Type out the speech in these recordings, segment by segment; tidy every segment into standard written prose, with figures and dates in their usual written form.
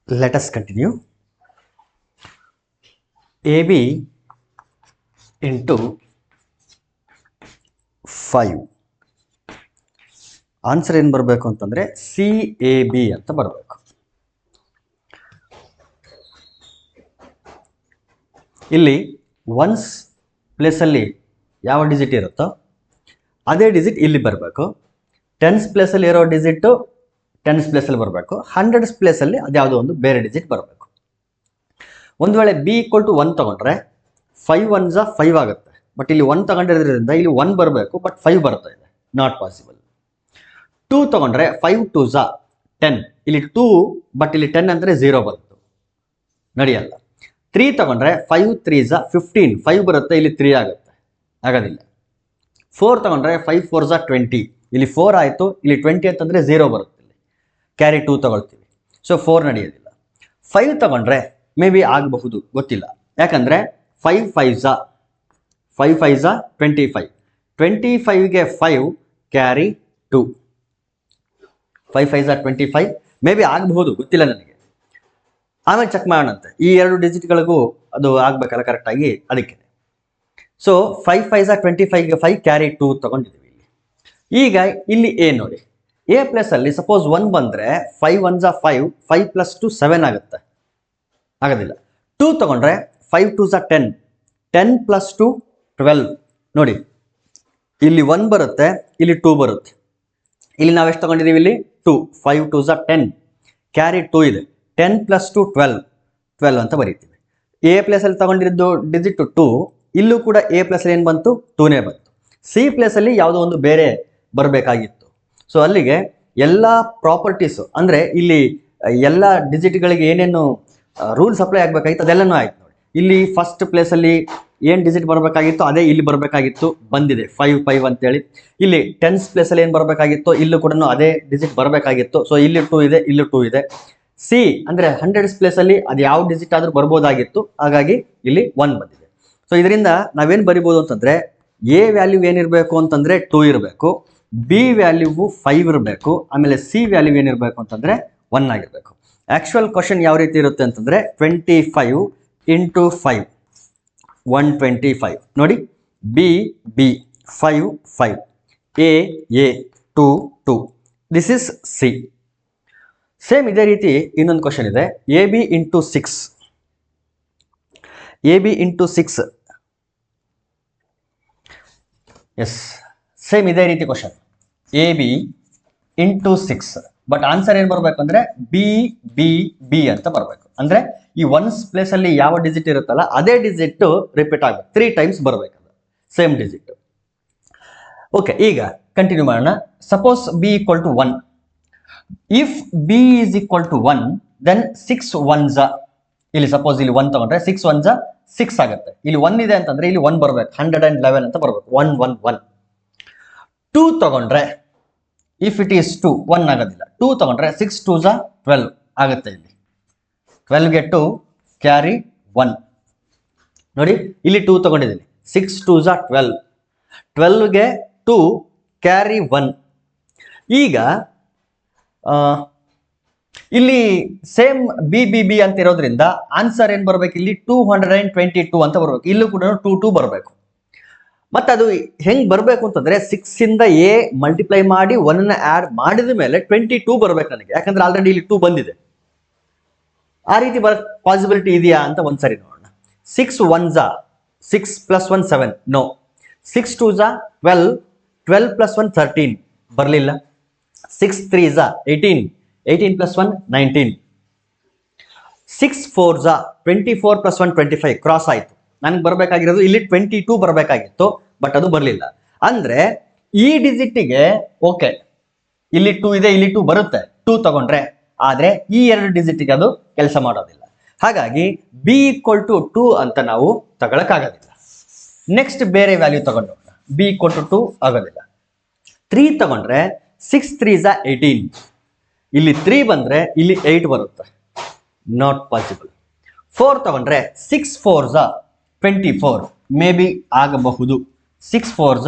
Let us continue. AB into 5. Answer ಏನು ಬರಬೇಕು ಅಂತಂದರೆ CAB ಅಂತ ಬರಬೇಕು. ಇಲ್ಲಿ ಒನ್ಸ್ ಪ್ಲೇಸಲ್ಲಿ ಯಾವ ಡಿಜಿಟ್ ಇರುತ್ತೋ ಅದೇ ಡಿಜಿಟ್ ಇಲ್ಲಿ ಬರಬೇಕು. ಟೆನ್ಸ್ ಪ್ಲೇಸಲ್ಲಿ ಇರೋ ಡಿಜಿಟ್ಟು ಟೆನ್ಸ್ ಪ್ಲೇಸಲ್ಲಿ ಬರಬೇಕು. ಹಂಡ್ರೆಡ್ಸ್ ಪ್ಲೇಸಲ್ಲಿ ಅದ್ಯಾವುದೋ ಒಂದು ಬೇರೆ ಡಿಜಿಟ್ ಬರಬೇಕು. ಒಂದು ವೇಳೆ B = 1 ತಗೊಂಡ್ರೆ 5 1s 5 ಆಗುತ್ತೆ. ಬಟ್ ಇಲ್ಲಿ 1 ತಗೊಂಡಿರೋದ್ರಿಂದ ಇಲ್ಲಿ 1 ಬರಬೇಕು, ಬಟ್ 5 ಬರ್ತಾ ಇದೆ, ನಾಟ್ ಪಾಸಿಬಲ್. 2 ತಗೊಂಡ್ರೆ 5 2s 10, ಇಲ್ಲಿ 2 ಬಟ್ ಇಲ್ಲಿ 10 ಅಂದರೆ 0 ಬಂತು, ನಡೆಯಲ್ಲ. 3 ತಗೊಂಡ್ರೆ 5 3s 15, 5 ಬರುತ್ತೆ, ಇಲ್ಲಿ 3 ಆಗುತ್ತೆ, ಆಗೋದಿಲ್ಲ. 4 ತಗೊಂಡ್ರೆ 5 4s 20, ಇಲ್ಲಿ 4 ಆಯಿತು, ಇಲ್ಲಿ 20 ಅಂತಂದರೆ 0 ಬರುತ್ತೆ, ಇಲ್ಲಿ ಕ್ಯಾರಿ 2 ತಗೊಳ್ತೀವಿ, ಸೊ 4 ನಡೆಯೋದಿಲ್ಲ. 5 ತಗೊಂಡ್ರೆ ಮೇ ಬಿ ಆಗಬಹುದು, ಗೊತ್ತಿಲ್ಲ, ಯಾಕಂದರೆ 5 5s 25, 25ಗೆ 5 carry 2, 5 5s 25, may be ಆಗಬಹುದು, ಗೊತ್ತಿಲ್ಲ ನನಗೆ, ಆಮೇಲೆ ಚೆಕ್ ಮಾಡೋಣಂತೆ. ಈ ಎರಡು ಡಿಜಿಟ್ಗಳಿಗೂ ಅದು ಆಗಬೇಕಲ್ಲ ಕರೆಕ್ಟಾಗಿ, ಅದಕ್ಕೆ. ಸೊ 5 5s 25ಗೆ 5 ಕ್ಯಾರಿ 2 ತಗೊಂಡಿದ್ದೀವಿ ಇಲ್ಲಿ. ಈಗ ಇಲ್ಲಿ A ನೋಡಿ, A ಪ್ಲೇಸಲ್ಲಿ ಸಪೋಸ್ 1 ಬಂದರೆ 5 1s 5, 5 + 2 7 ಆಗುತ್ತೆ, ಆಗೋದಿಲ್ಲ. 2 ತಗೊಂಡ್ರೆ 5 2s 10, 10 + 2 12, ನೋಡಿ ಇಲ್ಲಿ 1 ಬರುತ್ತೆ, ಇಲ್ಲಿ 2 ಬರುತ್ತೆ, ಇಲ್ಲಿ ನಾವು ಎಷ್ಟು ತಗೊಂಡಿದ್ದೀವಿ, ಇಲ್ಲಿ 2, 5 2s 10, ಕ್ಯಾರಿ 2 ಇದೆ, 10 + 2 12 ಅಂತ ಬರೀತೀವಿ. A ಪ್ಲೇಸಲ್ಲಿ ತಗೊಂಡಿದ್ದು ಡಿಜಿಟ್ 2, ಇಲ್ಲೂ ಕೂಡ A ಪ್ಲೇಸಲ್ಲಿ ಏನು ಬಂತು, 2ನೇ ಬಂತು. C ಪ್ಲೇಸಲ್ಲಿ ಯಾವುದೋ ಒಂದು ಬೇರೆ ಬರಬೇಕಾಗಿತ್ತು. ಸೊ ಅಲ್ಲಿಗೆ ಎಲ್ಲ ಪ್ರಾಪರ್ಟೀಸು ಅಂದರೆ ಇಲ್ಲಿ ಎಲ್ಲ ಡಿಜಿಟ್ಗಳಿಗೆ ಏನೇನು ರೂಲ್ಸ್ ಅಪ್ಲೈ ಆಗಬೇಕಾಗಿತ್ತು ಅದೆಲ್ಲನೂ ಆಯ್ತು ನೋಡಿ. ಇಲ್ಲಿ ಫಸ್ಟ್ ಪ್ಲೇಸಲ್ಲಿ ಏನು ಡಿಜಿಟ್ ಬರಬೇಕಾಗಿತ್ತು ಅದೇ ಇಲ್ಲಿ ಬರಬೇಕಾಗಿತ್ತು, ಬಂದಿದೆ 5 5 ಅಂತೇಳಿ. ಇಲ್ಲಿ ಟೆನ್ಸ್ ಪ್ಲೇಸಲ್ಲಿ ಏನು ಬರಬೇಕಾಗಿತ್ತು, ಇಲ್ಲೂ ಕೂಡ ಅದೇ ಡಿಜಿಟ್ ಬರಬೇಕಾಗಿತ್ತು, ಸೊ ಇಲ್ಲಿ 2 ಇದೆ, ಇಲ್ಲಿ 2 ಇದೆ. C ಅಂದರೆ ಹಂಡ್ರೆಡ್ಸ್ ಪ್ಲೇಸಲ್ಲಿ ಅದು ಯಾವ ಡಿಜಿಟ್ ಆದರೂ ಬರ್ಬೋದಾಗಿತ್ತು, ಹಾಗಾಗಿ ಇಲ್ಲಿ 1 ಬಂದಿದೆ. ಸೊ ಇದರಿಂದ ನಾವೇನು ಬರಿಬೋದು ಅಂತಂದರೆ A ವ್ಯಾಲ್ಯೂ ಏನಿರಬೇಕು ಅಂತಂದರೆ 2 ಇರಬೇಕು, B ವ್ಯಾಲ್ಯೂವು 5 ಇರಬೇಕು, ಆಮೇಲೆ C ವ್ಯಾಲ್ಯೂ ಏನಿರಬೇಕು ಅಂತಂದರೆ 1 ಆಗಿರಬೇಕು. ಆ್ಯಕ್ಚುಯಲ್ ಕ್ವಶನ್ ಯಾವ ರೀತಿ ಇರುತ್ತೆ ಅಂತಂದರೆ 25 × 5 125 ನೋಡಿ, B 5 5, A 2 2, this is C. Same ಇದೇ ರೀತಿ ಇನ್ನೊಂದು ಕ್ವಶನ್ ಇದೆ, AB × 6, AB × 6, ಎಸ್ ಸೇಮ್ ಇದೇ ರೀತಿ ಕ್ವಶನ್, AB × 6, ಬಟ್ ಆನ್ಸರ್ ಏನು ಬರಬೇಕು ಅಂದರೆ B ಅಂತ ಬರಬೇಕು. ಅಂದರೆ ಈ ಒನ್ಸ್ ಪ್ಲೇಸಲ್ಲಿ ಯಾವ ಡಿಜಿಟ್ ಇರುತ್ತಲ್ಲ ಅದೇ ಡಿಜಿಟ್ ರಿಪೀಟ್ ಆಗಬೇಕು, 3 ಟೈಮ್ಸ್ ಬರಬೇಕು, ಸೇಮ್ ಡಿಜಿಟ್. ಓಕೆ, ಈಗ ಕಂಟಿನ್ಯೂ ಮಾಡೋಣ. Suppose B = 1, if B = 1 then 6 1s, ಇಲ್ಲಿ ಸಪೋಸ್ ಇಲ್ಲಿ 1 ತಗೊಂಡ್ರೆ 6 1s 6 ಆಗುತ್ತೆ, ಇಲ್ಲಿ 1 ಇದೆ ಅಂತಂದ್ರೆ ಇಲ್ಲಿ 1 ಬರಬೇಕು, 111 ಅಂತ ಬರಬೇಕು, 1 1 1. 2 ತಗೊಂಡ್ರೆ ಇಫ್ ಇಟ್ ಈಸ್ 2 1 ಆಗೋದಿಲ್ಲ, 2 ತಗೊಂಡ್ರೆ 6 2s 12 ಆಗುತ್ತೆ, ಇಲ್ಲಿ 12ಗೆ 2 ಕ್ಯಾರಿ 1 ನೋಡಿ, ಇಲ್ಲಿ 2 ತಗೊಂಡಿದ್ದೀನಿ, 6 2s 12, 12ಗೆ 2 ಕ್ಯಾರಿ 1. ಈಗ ಇಲ್ಲಿ ಸೇಮ್ B ಅಂತ ಇರೋದ್ರಿಂದ ಆನ್ಸರ್ ಏನು ಬರಬೇಕು, ಇಲ್ಲಿ 222 ಅಂತ ಬರಬೇಕು, ಇಲ್ಲೂ ಕೂಡ 2 2 ಬರಬೇಕು. ಮತ್ತು ಅದು ಹೆಂಗೆ ಬರಬೇಕು ಅಂತಂದರೆ 6ಇಂದ A ಮಲ್ಟಿಪ್ಲೈ ಮಾಡಿ 1ನ ಆ್ಯಡ್ ಮಾಡಿದ ಮೇಲೆ 22 ಬರಬೇಕು ನನಗೆ, ಯಾಕಂದ್ರೆ ಆಲ್ರೆಡಿ ಇಲ್ಲಿ 2 ಬಂದಿದೆ. ಆ ರೀತಿ ಪಾಸಿಬಿಲಿಟಿ ಇದೆಯಾ ಅಂತ ಒಂದ್ಸರಿ ನೋಡೋಣ. 6 1s 6 + 1 7, ನೋ. 6 2s 12, 12 + 1 13, ಬರಲಿಲ್ಲ. 6 3s 18, 18 + 1 19. 6 4s 24 + 1 25, ಕ್ರಾಸ್ ಆಯಿತು. ನನಗೆ ಬರಬೇಕಾಗಿರೋದು ಇಲ್ಲಿ 22 ಬರಬೇಕಾಗಿತ್ತು, ಬಟ್ ಅದು ಬರಲಿಲ್ಲ. ಅಂದರೆ ಈ ಡಿಜಿಟಿಗೆ ಓಕೆ, ಇಲ್ಲಿ 2 ಇದೆ, ಇಲ್ಲಿ 2 ಬರುತ್ತೆ, 2 ತಗೊಂಡ್ರೆ, ಆದರೆ ಈ ಎರಡು ಡಿಜಿಟಿಗೆ ಅದು ಕೆಲಸ ಮಾಡೋದಿಲ್ಲ. ಹಾಗಾಗಿ B = 2 ಅಂತ ನಾವು ತಗೊಳಕ್ಕಾಗೋದಿಲ್ಲ. ನೆಕ್ಸ್ಟ್ ಬೇರೆ ವ್ಯಾಲ್ಯೂ ತಗೊಂಡು B = 2 ಆಗೋದಿಲ್ಲ. 3 ತಗೊಂಡ್ರೆ 6 3s 18, ಇಲ್ಲಿ 3 ಬಂದರೆ ಇಲ್ಲಿ 8 ಬರುತ್ತೆ, ನಾಟ್ ಪಾಸಿಬಲ್. 4 ತಗೊಂಡ್ರೆ 6 4s 24, ಮೇ ಬಿ ಆಗಬಹುದು, 6 4s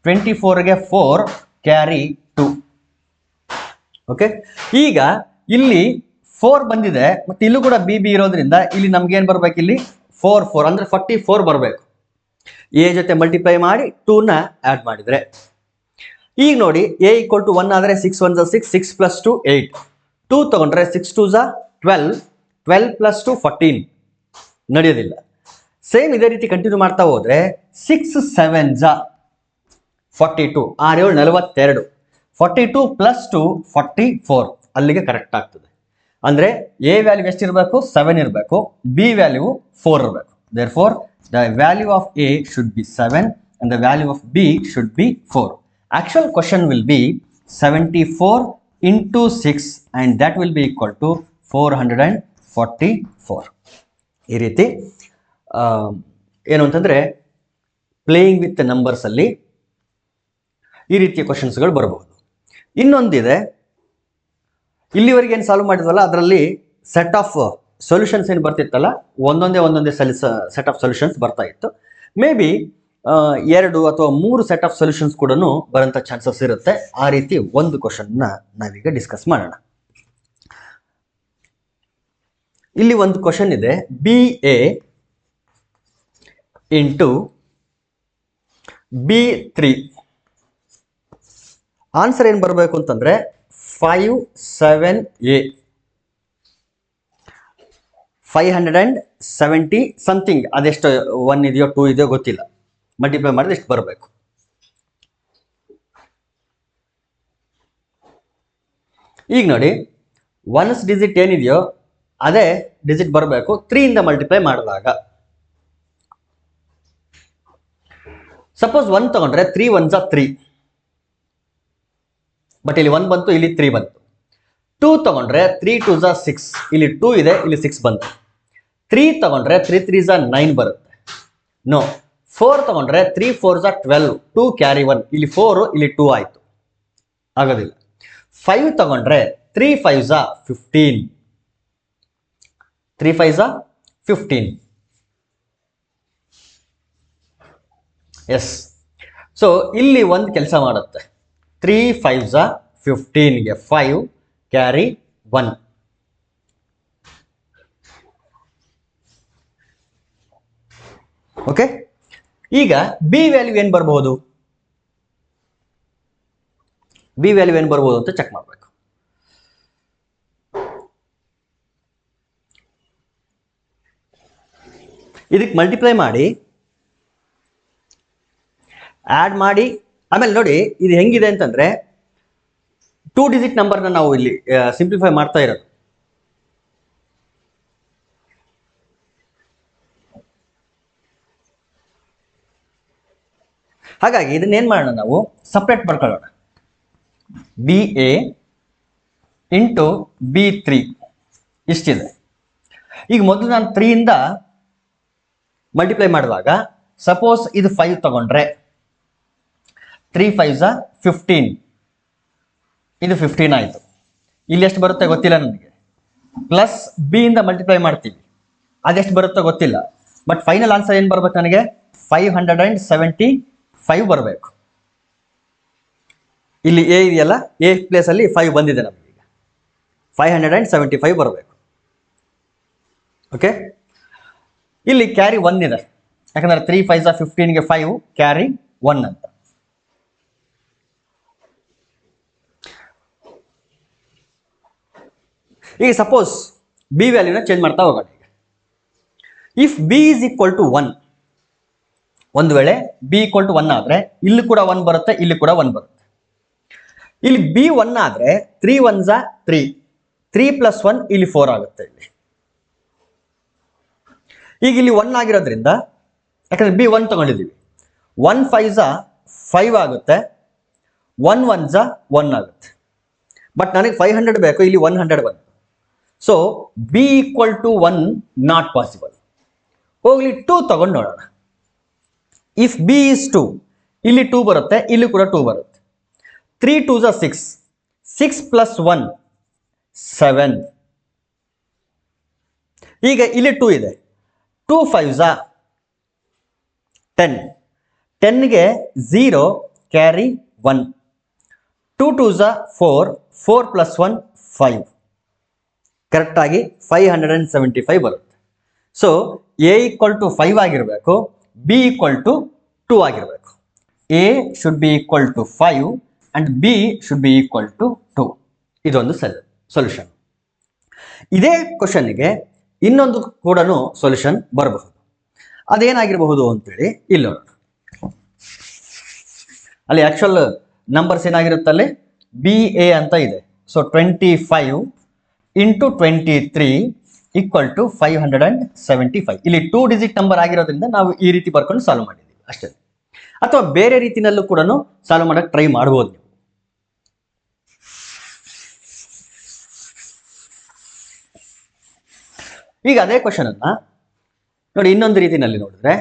24ಗೆ 4 ಕ್ಯಾರಿ 2. ಓಕೆ, ಈಗ ಇಲ್ಲಿ 4 ಬಂದಿದೆ, ಮತ್ತೆ ಇಲ್ಲೂ ಕೂಡ ಬಿ ಬಿ ಇರೋದ್ರಿಂದ ಇಲ್ಲಿ ನಮ್ಗೆ ಏನ್ ಬರ್ಬೇಕು, ಇಲ್ಲಿ 4 ಅಂದ್ರೆ 44 ಬರಬೇಕು. ಎ ಜೊತೆ ಮಲ್ಟಿಪ್ಲೈ ಮಾಡಿ 2ನ ಆಡ್ ಮಾಡಿದ್ರೆ. ಈಗ ನೋಡಿ ಎ ಈಕ್ವಲ್ ಟು 1 ಆದ್ರೆ 6 1 6, 6 + 2 8, 2 ತಗೊಂಡ್ರೆ 6 2 12, 12 + 2 14 ನಡೆಯೋದಿಲ್ಲ. ಸೇಮ್ ಇದೇ ರೀತಿ ಕಂಟಿನ್ಯೂ ಮಾಡ್ತಾ ಹೋದ್ರೆ 6 7 42, 6 7 42, 42 + 2 44 ಅಲ್ಲಿಗೆ ಕರೆಕ್ಟ್ ಆಗ್ತದೆ. ಅಂದ್ರೆ ಎ ವ್ಯಾಲ್ಯೂ ಎಷ್ಟಿರಬೇಕು, 7 ಇರಬೇಕು, ಬಿ ವ್ಯಾಲ್ಯೂ 4 ಇರಬೇಕು. therefore the value of A should be 7 and the value of B should be 4. Actual question will be 74 into 6 and that will be equal to 444. ಈ ರೀತಿ ಏನು ಅಂತಂದ್ರೆ ಪ್ಲೇಯಿಂಗ್ ವಿತ್ ನಂಬರ್ಸ್ ಅಲ್ಲಿ ಈ ರೀತಿಯ ಕ್ವಶನ್ಸ್ಗಳು ಬರಬಹುದು. ಇನ್ನೊಂದಿದೆ, ಇಲ್ಲಿವರೆಗೆ ಏನು ಸಾಲ್ವ್ ಮಾಡಿದ್ವಲ್ಲ ಅದರಲ್ಲಿ ಸೆಟ್ ಆಫ್ ಸೊಲ್ಯೂಷನ್ಸ್ ಏನು ಬರ್ತಿತ್ತಲ್ಲ, ಒಂದೊಂದೇ ಸೆಟ್ ಆಫ್ ಸೊಲ್ಯೂಷನ್ಸ್ ಬರ್ತಾ ಇತ್ತು. ಮೇ ಬಿ 2 ಅಥವಾ 3 ಸೆಟ್ ಆಫ್ ಸೊಲ್ಯೂಷನ್ಸ್ ಕೂಡ ಬರೋಂಥ ಚಾನ್ಸಸ್ ಇರುತ್ತೆ. ಆ ರೀತಿ ಒಂದು ಕ್ವಶನ್ನ ನಾವೀಗ ಡಿಸ್ಕಸ್ ಮಾಡೋಣ. ಇಲ್ಲಿ ಒಂದು ಕ್ವಶನ್ ಇದೆ, BA ಇಂಟು B3. ಆನ್ಸರ್ ಏನು ಬರಬೇಕು ಅಂತಂದ್ರೆ 5 7A, 570 ಸಮಥಿಂಗ್, ಅದೆಷ್ಟು 1 ಇದೆಯೋ 2 ಇದೆಯೋ ಗೊತ್ತಿಲ್ಲ, ಮಲ್ಟಿಪ್ಲೈ ಮಾಡಿದ್ರೆ ಎಷ್ಟು ಬರಬೇಕು. ಈಗ ನೋಡಿ 1's ಡಿಜಿಟ್ ಏನಿದೆಯೋ ಅದೇ ಡಿಜಿಟ್ ಬರಬೇಕು 3 ಇಂದ ಮಲ್ಟಿಪ್ಲೈ ಮಾಡಿದಾಗ. ಸಪೋಸ್ 1 ತಗೊಂಡ್ರೆ 3 1 3, ಬಟ್ ಇಲ್ಲಿ 1 ಬಂತು, ಇಲ್ಲಿ 3 ಬಂತು. 2 ತಗೊಂಡ್ರೆ 3 2 6, ಇಲ್ಲಿ 2 ಇದೆ, ಇಲ್ಲಿ 6 ಬಂತು. 3 ತಗೊಂಡ್ರೆ 3 3 9 ಬರುತ್ತೆ. ನೋ. 4 ತಗೊಂಡ್ರೆ 3 4 12, 2 ಕ್ಯಾರಿ 1, ಇಲ್ಲಿ 4 ಇಲ್ಲಿ 2 ಆಯ್ತು, ಆಗೋದಿಲ್ಲ. 5 ತಗೊಂಡ್ರೆ 3 5 15, 3 5 15. ಎಸ್. ಸೊ ಇಲ್ಲಿ ಒಂದು ಕೆಲಸ ಮಾಡುತ್ತೆ, 3 5 15ಗೆ 5 ಕ್ಯಾರಿ 1. ಓಕೆ. ಈಗ ಬಿ ವ್ಯಾಲ್ಯೂ ಏನು ಬರಬಹುದು, ಬಿ ವ್ಯಾಲ್ಯೂ ಏನು ಬರ್ಬೋದು ಅಂತ ಚೆಕ್ ಮಾಡಬೇಕು. ಇದಕ್ಕೆ ಮಲ್ಟಿಪ್ಲೈ ಮಾಡಿ, ಆಡ್ ಮಾಡಿ, ಆಮೇಲೆ ನೋಡಿ ಇದು ಹೆಂಗಿದೆ ಅಂತಂದ್ರೆ 2 ಡಿಜಿಟ್ ನಂಬರ್ನ ನಾವು ಇಲ್ಲಿ ಸಿಂಪ್ಲಿಫೈ ಮಾಡ್ತಾ ಇರೋದು. ಹಾಗಾಗಿ ಇದನ್ನೇನ್ ಮಾಡೋಣ, ನಾವು ಸಪ್ರೇಟ್ ಮಾಡ್ಕೊಳ್ಳೋಣ. BA into B3 ಇಷ್ಟಿದೆ. ಈಗ ಮೊದಲು ನಾನು 3 ಇಂದ ಮಲ್ಟಿಪ್ಲೈ ಮಾಡುವಾಗ ಸಪೋಸ್ ಇದು 5 ತಗೊಂಡ್ರೆ 3 5 15, ಇದು 15 ಆಯಿತು. ಇಲ್ಲಿ ಎಷ್ಟು ಬರುತ್ತೆ ಗೊತ್ತಿಲ್ಲ ನನಗೆ. ಪ್ಲಸ್ ಬಿ ಇಂದ ಮಲ್ಟಿಪ್ಲೈ ಮಾಡ್ತೀವಿ, ಅದೆಷ್ಟು ಬರುತ್ತೋ ಗೊತ್ತಿಲ್ಲ. ಬಟ್ ಫೈನಲ್ ಆನ್ಸರ್ ಏನು ಬರ್ಬೇಕು ನನಗೆ, 575 ಬರಬೇಕು. ಇಲ್ಲಿ ಎ ಇದೆಯಲ್ಲ, ಎ ಪ್ಲೇಸ್ ಅಲ್ಲಿ 5 ಬಂದಿದೆ ನಮಗೆ, 575 ಬರಬೇಕು. ಓಕೆ. ಇಲ್ಲಿ ಕ್ಯಾರಿ 1 ಇದೆ, ಯಾಕಂದ್ರೆ 3 5 15ಗೆ 5 ಕ್ಯಾರಿ 1 ಅಂತ. ಈಗ ಸಪೋಸ್ ಬಿ ವ್ಯಾಲ್ಯೂನ ಚೇಂಜ್ ಮಾಡ್ತಾ ಹೋಗೋಣ. If B is equal to 1, ಒಂದು ವೇಳೆ ಬಿ ಈಕ್ವಲ್ ಟು 1 ಆದ್ರೆ ಇಲ್ಲಿ ಕೂಡ 1 ಬರುತ್ತೆ, ಇಲ್ಲಿ ಕೂಡ 1 ಬರುತ್ತೆ. ಇಲ್ಲಿ ಬಿ 1 ಆದ್ರೆ 3 1 3, 3 + 1 ಇಲ್ಲಿ 4 ಆಗುತ್ತೆ. ಈಗ ಇಲ್ಲಿ 1 ಆಗಿರೋದ್ರಿಂದ, ಯಾಕಂದ್ರೆ ಬಿ 1 ತಗೊಂಡಿದ್ದೀವಿ, 1 5 5 ಆಗುತ್ತೆ, 1 1 1 ಆಗುತ್ತೆ. ಬಟ್ ನನಗೆ 500 ಬೇಕು, ಇಲ್ಲಿ 100 ಬಂತು. So B equal to 1 not possible. ಹೋಗ್ಲಿ 2 ತಗೊಂಡು ನೋಡೋಣ. ಇಫ್ ಬಿ ಈಸ್ 2, ಇಲ್ಲಿ 2 ಬರುತ್ತೆ, ಇಲ್ಲಿ ಕೂಡ 2 ಬರುತ್ತೆ. 3 2 6, 6 + 1 7. ಈಗ ಇಲ್ಲಿ 2 ಇದೆ, 2 5 10, 10ಗೆ 0 ಕ್ಯಾರಿ 1, 2 2 4, 4 + 1 5. ಕರೆಕ್ಟಾಗಿ 575 ಬರುತ್ತೆ. ಸೊ ಎ ಈಕ್ವಲ್ ಟು 5 ಆಗಿರಬೇಕು, ಬಿ ಈಕ್ವಲ್ ಟು 2 ಆಗಿರಬೇಕು. A should be equal to 5 and B should be equal to 2. ಇದೊಂದು ಸೊಲ್ಯೂಷನ್. ಇದೇ ಕ್ವಶನ್ಗೆ ಇನ್ನೊಂದು ಕೂಡ ಸೊಲ್ಯೂಷನ್ ಬರಬಹುದು. ಅದೇನಾಗಿರಬಹುದು ಅಂತೇಳಿ ಇಲ್ಲಿ ನೋಡೋಣ. ಅಲ್ಲಿ ಆಕ್ಚುಯಲ್ ನಂಬರ್ಸ್ ಏನಾಗಿರುತ್ತಲ್ಲಿ ಬಿ ಎ ಅಂತ ಇದೆ. So 25 into 23 equal to 575. ಇಲ್ಲಿ 2 ಡಿಜಿಟ್ ನಂಬರ್ ಆಗಿರೋದ್ರಿಂದ ನಾವು ಈ ರೀತಿ ಬರ್ಕೊಂಡು ಸಾಲ್ವ್ ಮಾಡಿದ್ದೀವಿ ಅಷ್ಟೇ. ಅಥವಾ ಬೇರೆ ರೀತಿನಲ್ಲೂ ಕೂಡ ಸಾಲ್ವ್ ಮಾಡಕ್ಕೆ ಟ್ರೈ ಮಾಡ್ಬೋದು ನೀವು. ಈಗ ಅದೇ ಕ್ವಶನ್ ಅನ್ನ ನೋಡಿ ಇನ್ನೊಂದು ರೀತಿನಲ್ಲಿ ನೋಡಿದ್ರೆ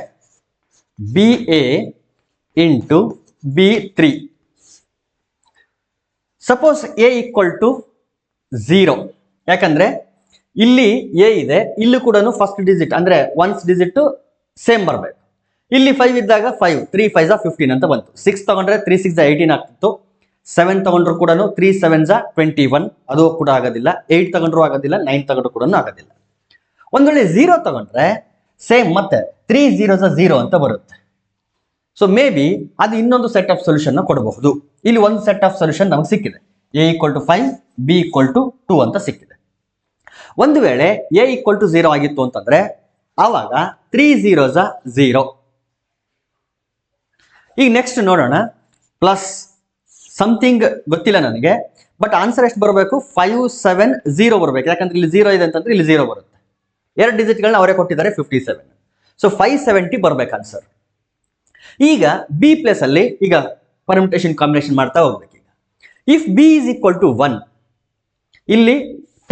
B A into B3. Suppose A equal to 0. ಯಾಕಂದ್ರೆ ಇಲ್ಲಿ ಎ ಇದೆ, ಇಲ್ಲಿ ಕೂಡ ಫಸ್ಟ್ ಡಿಜಿಟ್ ಅಂದ್ರೆ ಒನ್ಸ್ ಡಿಜಿಟ್ ಸೇಮ್ ಬರಬೇಕು. ಇಲ್ಲಿ 5 ಇದ್ದಾಗ 5 3 5 15 ಅಂತ ಬಂತು. 6 ತಗೊಂಡ್ರೆ 3 6 18 ಆಗ್ತಿತ್ತು. 7 ತಗೊಂಡ್ರು ಕೂಡ 3 7 21, ಅದು ಕೂಡ ಆಗೋದಿಲ್ಲ. 8 ತಗೊಂಡ್ರು ಆಗೋದಿಲ್ಲ, 9 ತಗೊಂಡ್ರು ಕೂಡ ಆಗೋದಿಲ್ಲ. ಒಂದ್ ವೇಳೆ 0 ತಗೊಂಡ್ರೆ ಸೇಮ್ ಮತ್ತೆ 3 0 0 ಅಂತ ಬರುತ್ತೆ. ಸೊ ಮೇ ಬಿ ಅದು ಇನ್ನೊಂದು ಸೆಟ್ ಆಫ್ ಸೊಲ್ಯೂಷನ್ ಕೊಡಬಹುದು. ಇಲ್ಲಿ ಒಂದು ಸೆಟ್ ಆಫ್ ಸೊಲ್ಯೂಷನ್ ನಮಗೆ ಸಿಕ್ಕಿದೆ. A equal to 5, B equal to 2 ಅಂತ ಸಿಕ್ಕಿದೆ. ಒಂದು ವೇಳೆ ಎ ಈಕ್ವಲ್ ಟು 0 ಆಗಿತ್ತು ಅಂತಂದ್ರೆ ಆವಾಗ 3 0 0. ಈಗ ನೆಕ್ಸ್ಟ್ ನೋಡೋಣ. ಪ್ಲಸ್ ಸಮಥಿಂಗ್ ಗೊತ್ತಿಲ್ಲ ನನಗೆ, ಬಟ್ ಆನ್ಸರ್ ಎಷ್ಟು ಬರಬೇಕು? 5 7 0 ಬರಬೇಕು. ಯಾಕಂದ್ರೆ ಇಲ್ಲಿ 0 ಇದೆ ಅಂತಂದ್ರೆ ಇಲ್ಲಿ 0 ಬರುತ್ತೆ. 2 ಡಿಜಿಟ್ಗಳನ್ನ ಅವರೇ ಕೊಟ್ಟಿದ್ದಾರೆ 57. ಸೊ 570 ಬರ್ಬೇಕು ಆನ್ಸರ್. ಈಗ ಬಿ ಪ್ಲೇಸ್ ಅಲ್ಲಿ ಈಗ ಪರ್ಮಿಟೇಷನ್ ಕಾಂಬಿನೇಷನ್ ಮಾಡ್ತಾ ಹೋಗ್ಬೇಕು. ಈಗ if B is equal to 1, ಇಲ್ಲಿ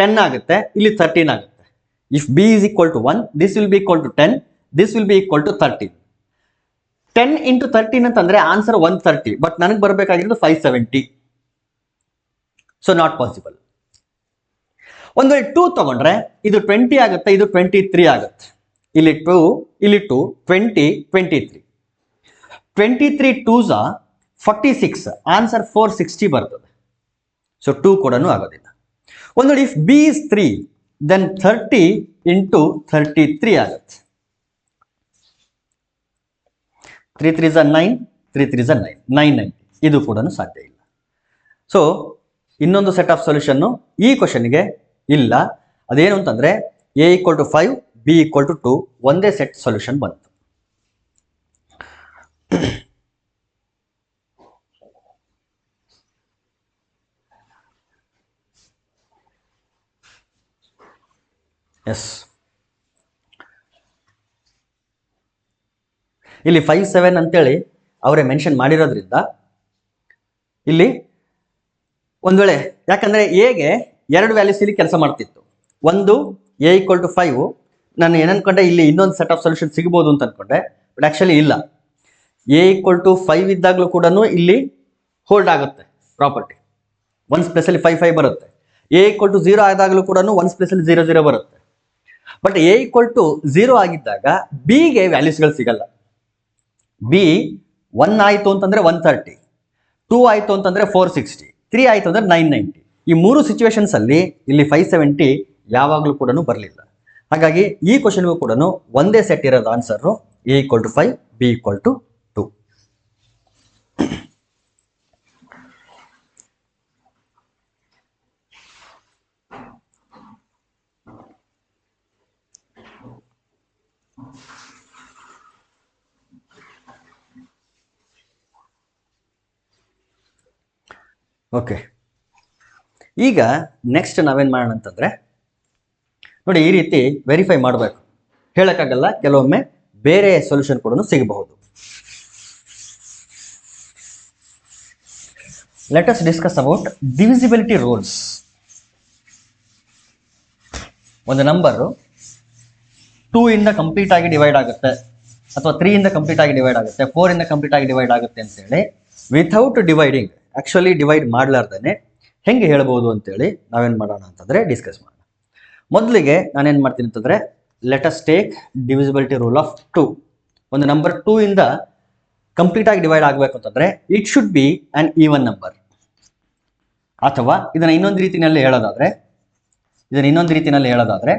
10 ಆಗುತ್ತೆ, ಇಲ್ಲಿ 13 ಆಗುತ್ತೆ. If B is equal to 1, this will be equal to 10, this will be equal to 13. 10 into 13 ಅಂತಂದ್ರೆ ಆನ್ಸರ್ 130, ಬಟ್ ನನಗೆ ಬರಬೇಕಾಗಿರೋದು 570. So not possible. ಒಂದು ವೇಳೆ 2 ತಗೊಂಡ್ರೆ ಇದು 20 ಆಗುತ್ತೆ, ಇದು 23 ಆಗುತ್ತೆ. ಇಲ್ಲಿ 2, ಇಲ್ಲಿ 2, 20 23. 23 2s 46, ಆನ್ಸರ್ 460 ಬರ್ತದೆ. ಸೊ 2 ಕೂಡ ಆಗೋದಿಲ್ಲ. ಒಂದು ವೇಳೆ if B is 3, then 30 into 33 ಆಗುತ್ತೆ. 3 3s 9, 3 3s 9, 990. ಇದು ಕೂಡ ಸಾಧ್ಯ ಇಲ್ಲ. ಸೊ ಇನ್ನೊಂದು ಸೆಟ್ ಆಫ್ ಸೊಲ್ಯೂಷನ್ ಈ ಕ್ವಶನ್ಗೆ ಇಲ್ಲ. ಅದೇನು ಅಂತಂದ್ರೆ A equal to 5, B equal to 2, ಒಂದೇ ಸೆಟ್ ಸೊಲ್ಯೂಷನ್ ಬಂತು. ಎಸ್, ಇಲ್ಲಿ 5 7 ಅಂತೇಳಿ ಅವರೇ ಮೆನ್ಷನ್ ಮಾಡಿರೋದ್ರಿಂದ ಇಲ್ಲಿ ಒಂದ್ ವೇಳೆ, ಯಾಕಂದ್ರೆ ಎಗೆ 2 ವ್ಯಾಲ್ಯೂಸ್ ಇಲ್ಲಿ ಕೆಲಸ ಮಾಡ್ತಿತ್ತು. ಒಂದು ಎ ಈಕ್ವಲ್ ಟು 5, ನಾನು ಏನನ್ಕೊಂಡೆ ಇಲ್ಲಿ ಇನ್ನೊಂದು ಸೆಟ್ ಆಫ್ ಸೊಲ್ಯೂಷನ್ ಸಿಗ್ಬೋದು ಅಂತ ಅನ್ಕೊಂಡೆ, ಬಟ್ ಆಕ್ಚುಲಿ ಇಲ್ಲ. ಎ ಈಕ್ವಲ್ ಟು 5 ಇದ್ದಾಗಲೂ ಕೂಡ ಇಲ್ಲಿ ಹೋಲ್ಡ್ ಆಗುತ್ತೆ ಪ್ರಾಪರ್ಟಿ. ಒನ್ಸ್ ಪ್ಲೇಸ್ ಅಲ್ಲಿ 5 5 ಬರುತ್ತೆ. ಎ ಈಕ್ವಲ್ ಟು 0 ಆದಾಗಲೂ ಕೂಡ ಒನ್ಸ್ ಪ್ಲೇಸ್ ಅಲ್ಲಿ 0 0 ಬರುತ್ತೆ. ಬಟ್ ಎ ಈಕ್ವಲ್ ಟು 0 ಆಗಿದ್ದಾಗ ಬಿಗೆ ವ್ಯಾಲ್ಯೂಸ್ಗಳು ಸಿಗಲ್ಲ. ಬಿ 1 ಆಯಿತು ಅಂತಂದ್ರೆ 130, 2 ಆಯಿತು ಅಂತಂದ್ರೆ 460, 3 ಆಯಿತು ಅಂದ್ರೆ 990. ಈ 3 ಸಿಚುವೇಶನ್ಸ್ ಅಲ್ಲಿ ಇಲ್ಲಿ 570 ಯಾವಾಗಲೂ ಕೂಡ ಬರಲಿಲ್ಲ. ಹಾಗಾಗಿ ಈ ಕ್ವಶನ್ಗೂ ಕೂಡ ಒಂದೇ ಸೆಟ್ ಇರೋದು answer A equal to 5, B equal to 2. Okay, ಈಗ ನೆಕ್ಸ್ಟ್ ನಾವೇನ್ ಮಾಡೋಣ ಅಂತಂದ್ರೆ ನೋಡಿ, ಈ ರೀತಿ ವೆರಿಫೈ ಮಾಡಬೇಕು. ಹೇಳಕ್ಕಾಗಲ್ಲ, ಕೆಲವೊಮ್ಮೆ ಬೇರೆ ಸೊಲ್ಯೂಷನ್ ಕೂಡ ಸಿಗಬಹುದು. Let us discuss about divisibility rules. ಒಂದು ನಂಬರು 2 ಇಂದ ಕಂಪ್ಲೀಟ್ ಆಗಿ ಡಿವೈಡ್ ಆಗುತ್ತೆ, ಅಥವಾ 3 ಇಂದ ಕಂಪ್ಲೀಟ್ ಆಗಿ ಡಿವೈಡ್ ಆಗುತ್ತೆ, 4 ಇಂದ ಕಂಪ್ಲೀಟ್ ಆಗಿ ಡಿವೈಡ್ ಆಗುತ್ತೆ ಅಂತೇಳಿ ವಿಥೌಟ್ ಡಿವೈಡಿಂಗ್, ಆಕ್ಚುಲಿ ಡಿವೈಡ್ ಮಾಡ್ಲಾರ್ದೇನೆ ಹೆಂಗೆ ಹೇಳ್ಬೋದು ಅಂತೇಳಿ ನಾವೇನ್ ಮಾಡೋಣ ಅಂತಂದ್ರೆ ಡಿಸ್ಕಸ್ ಮಾಡೋಣ. ಮೊದಲಿಗೆ ನಾನೇನ್ ಮಾಡ್ತೀನಿ ಅಂತಂದ್ರೆ, let us take divisibility rule of 2. ಒಂದು ನಂಬರ್ 2 ಇಂದ ಕಂಪ್ಲೀಟ್ ಆಗಿ ಡಿವೈಡ್ ಆಗಬೇಕು ಅಂತಂದ್ರೆ it should be an even number. ಅಥವಾ ಇದನ್ನ ಇನ್ನೊಂದು ರೀತಿಯಲ್ಲಿ ಹೇಳೋದಾದ್ರೆ ಇದನ್ನ ಇನ್ನೊಂದು ರೀತಿಯಲ್ಲಿ ಹೇಳೋದಾದ್ರೆ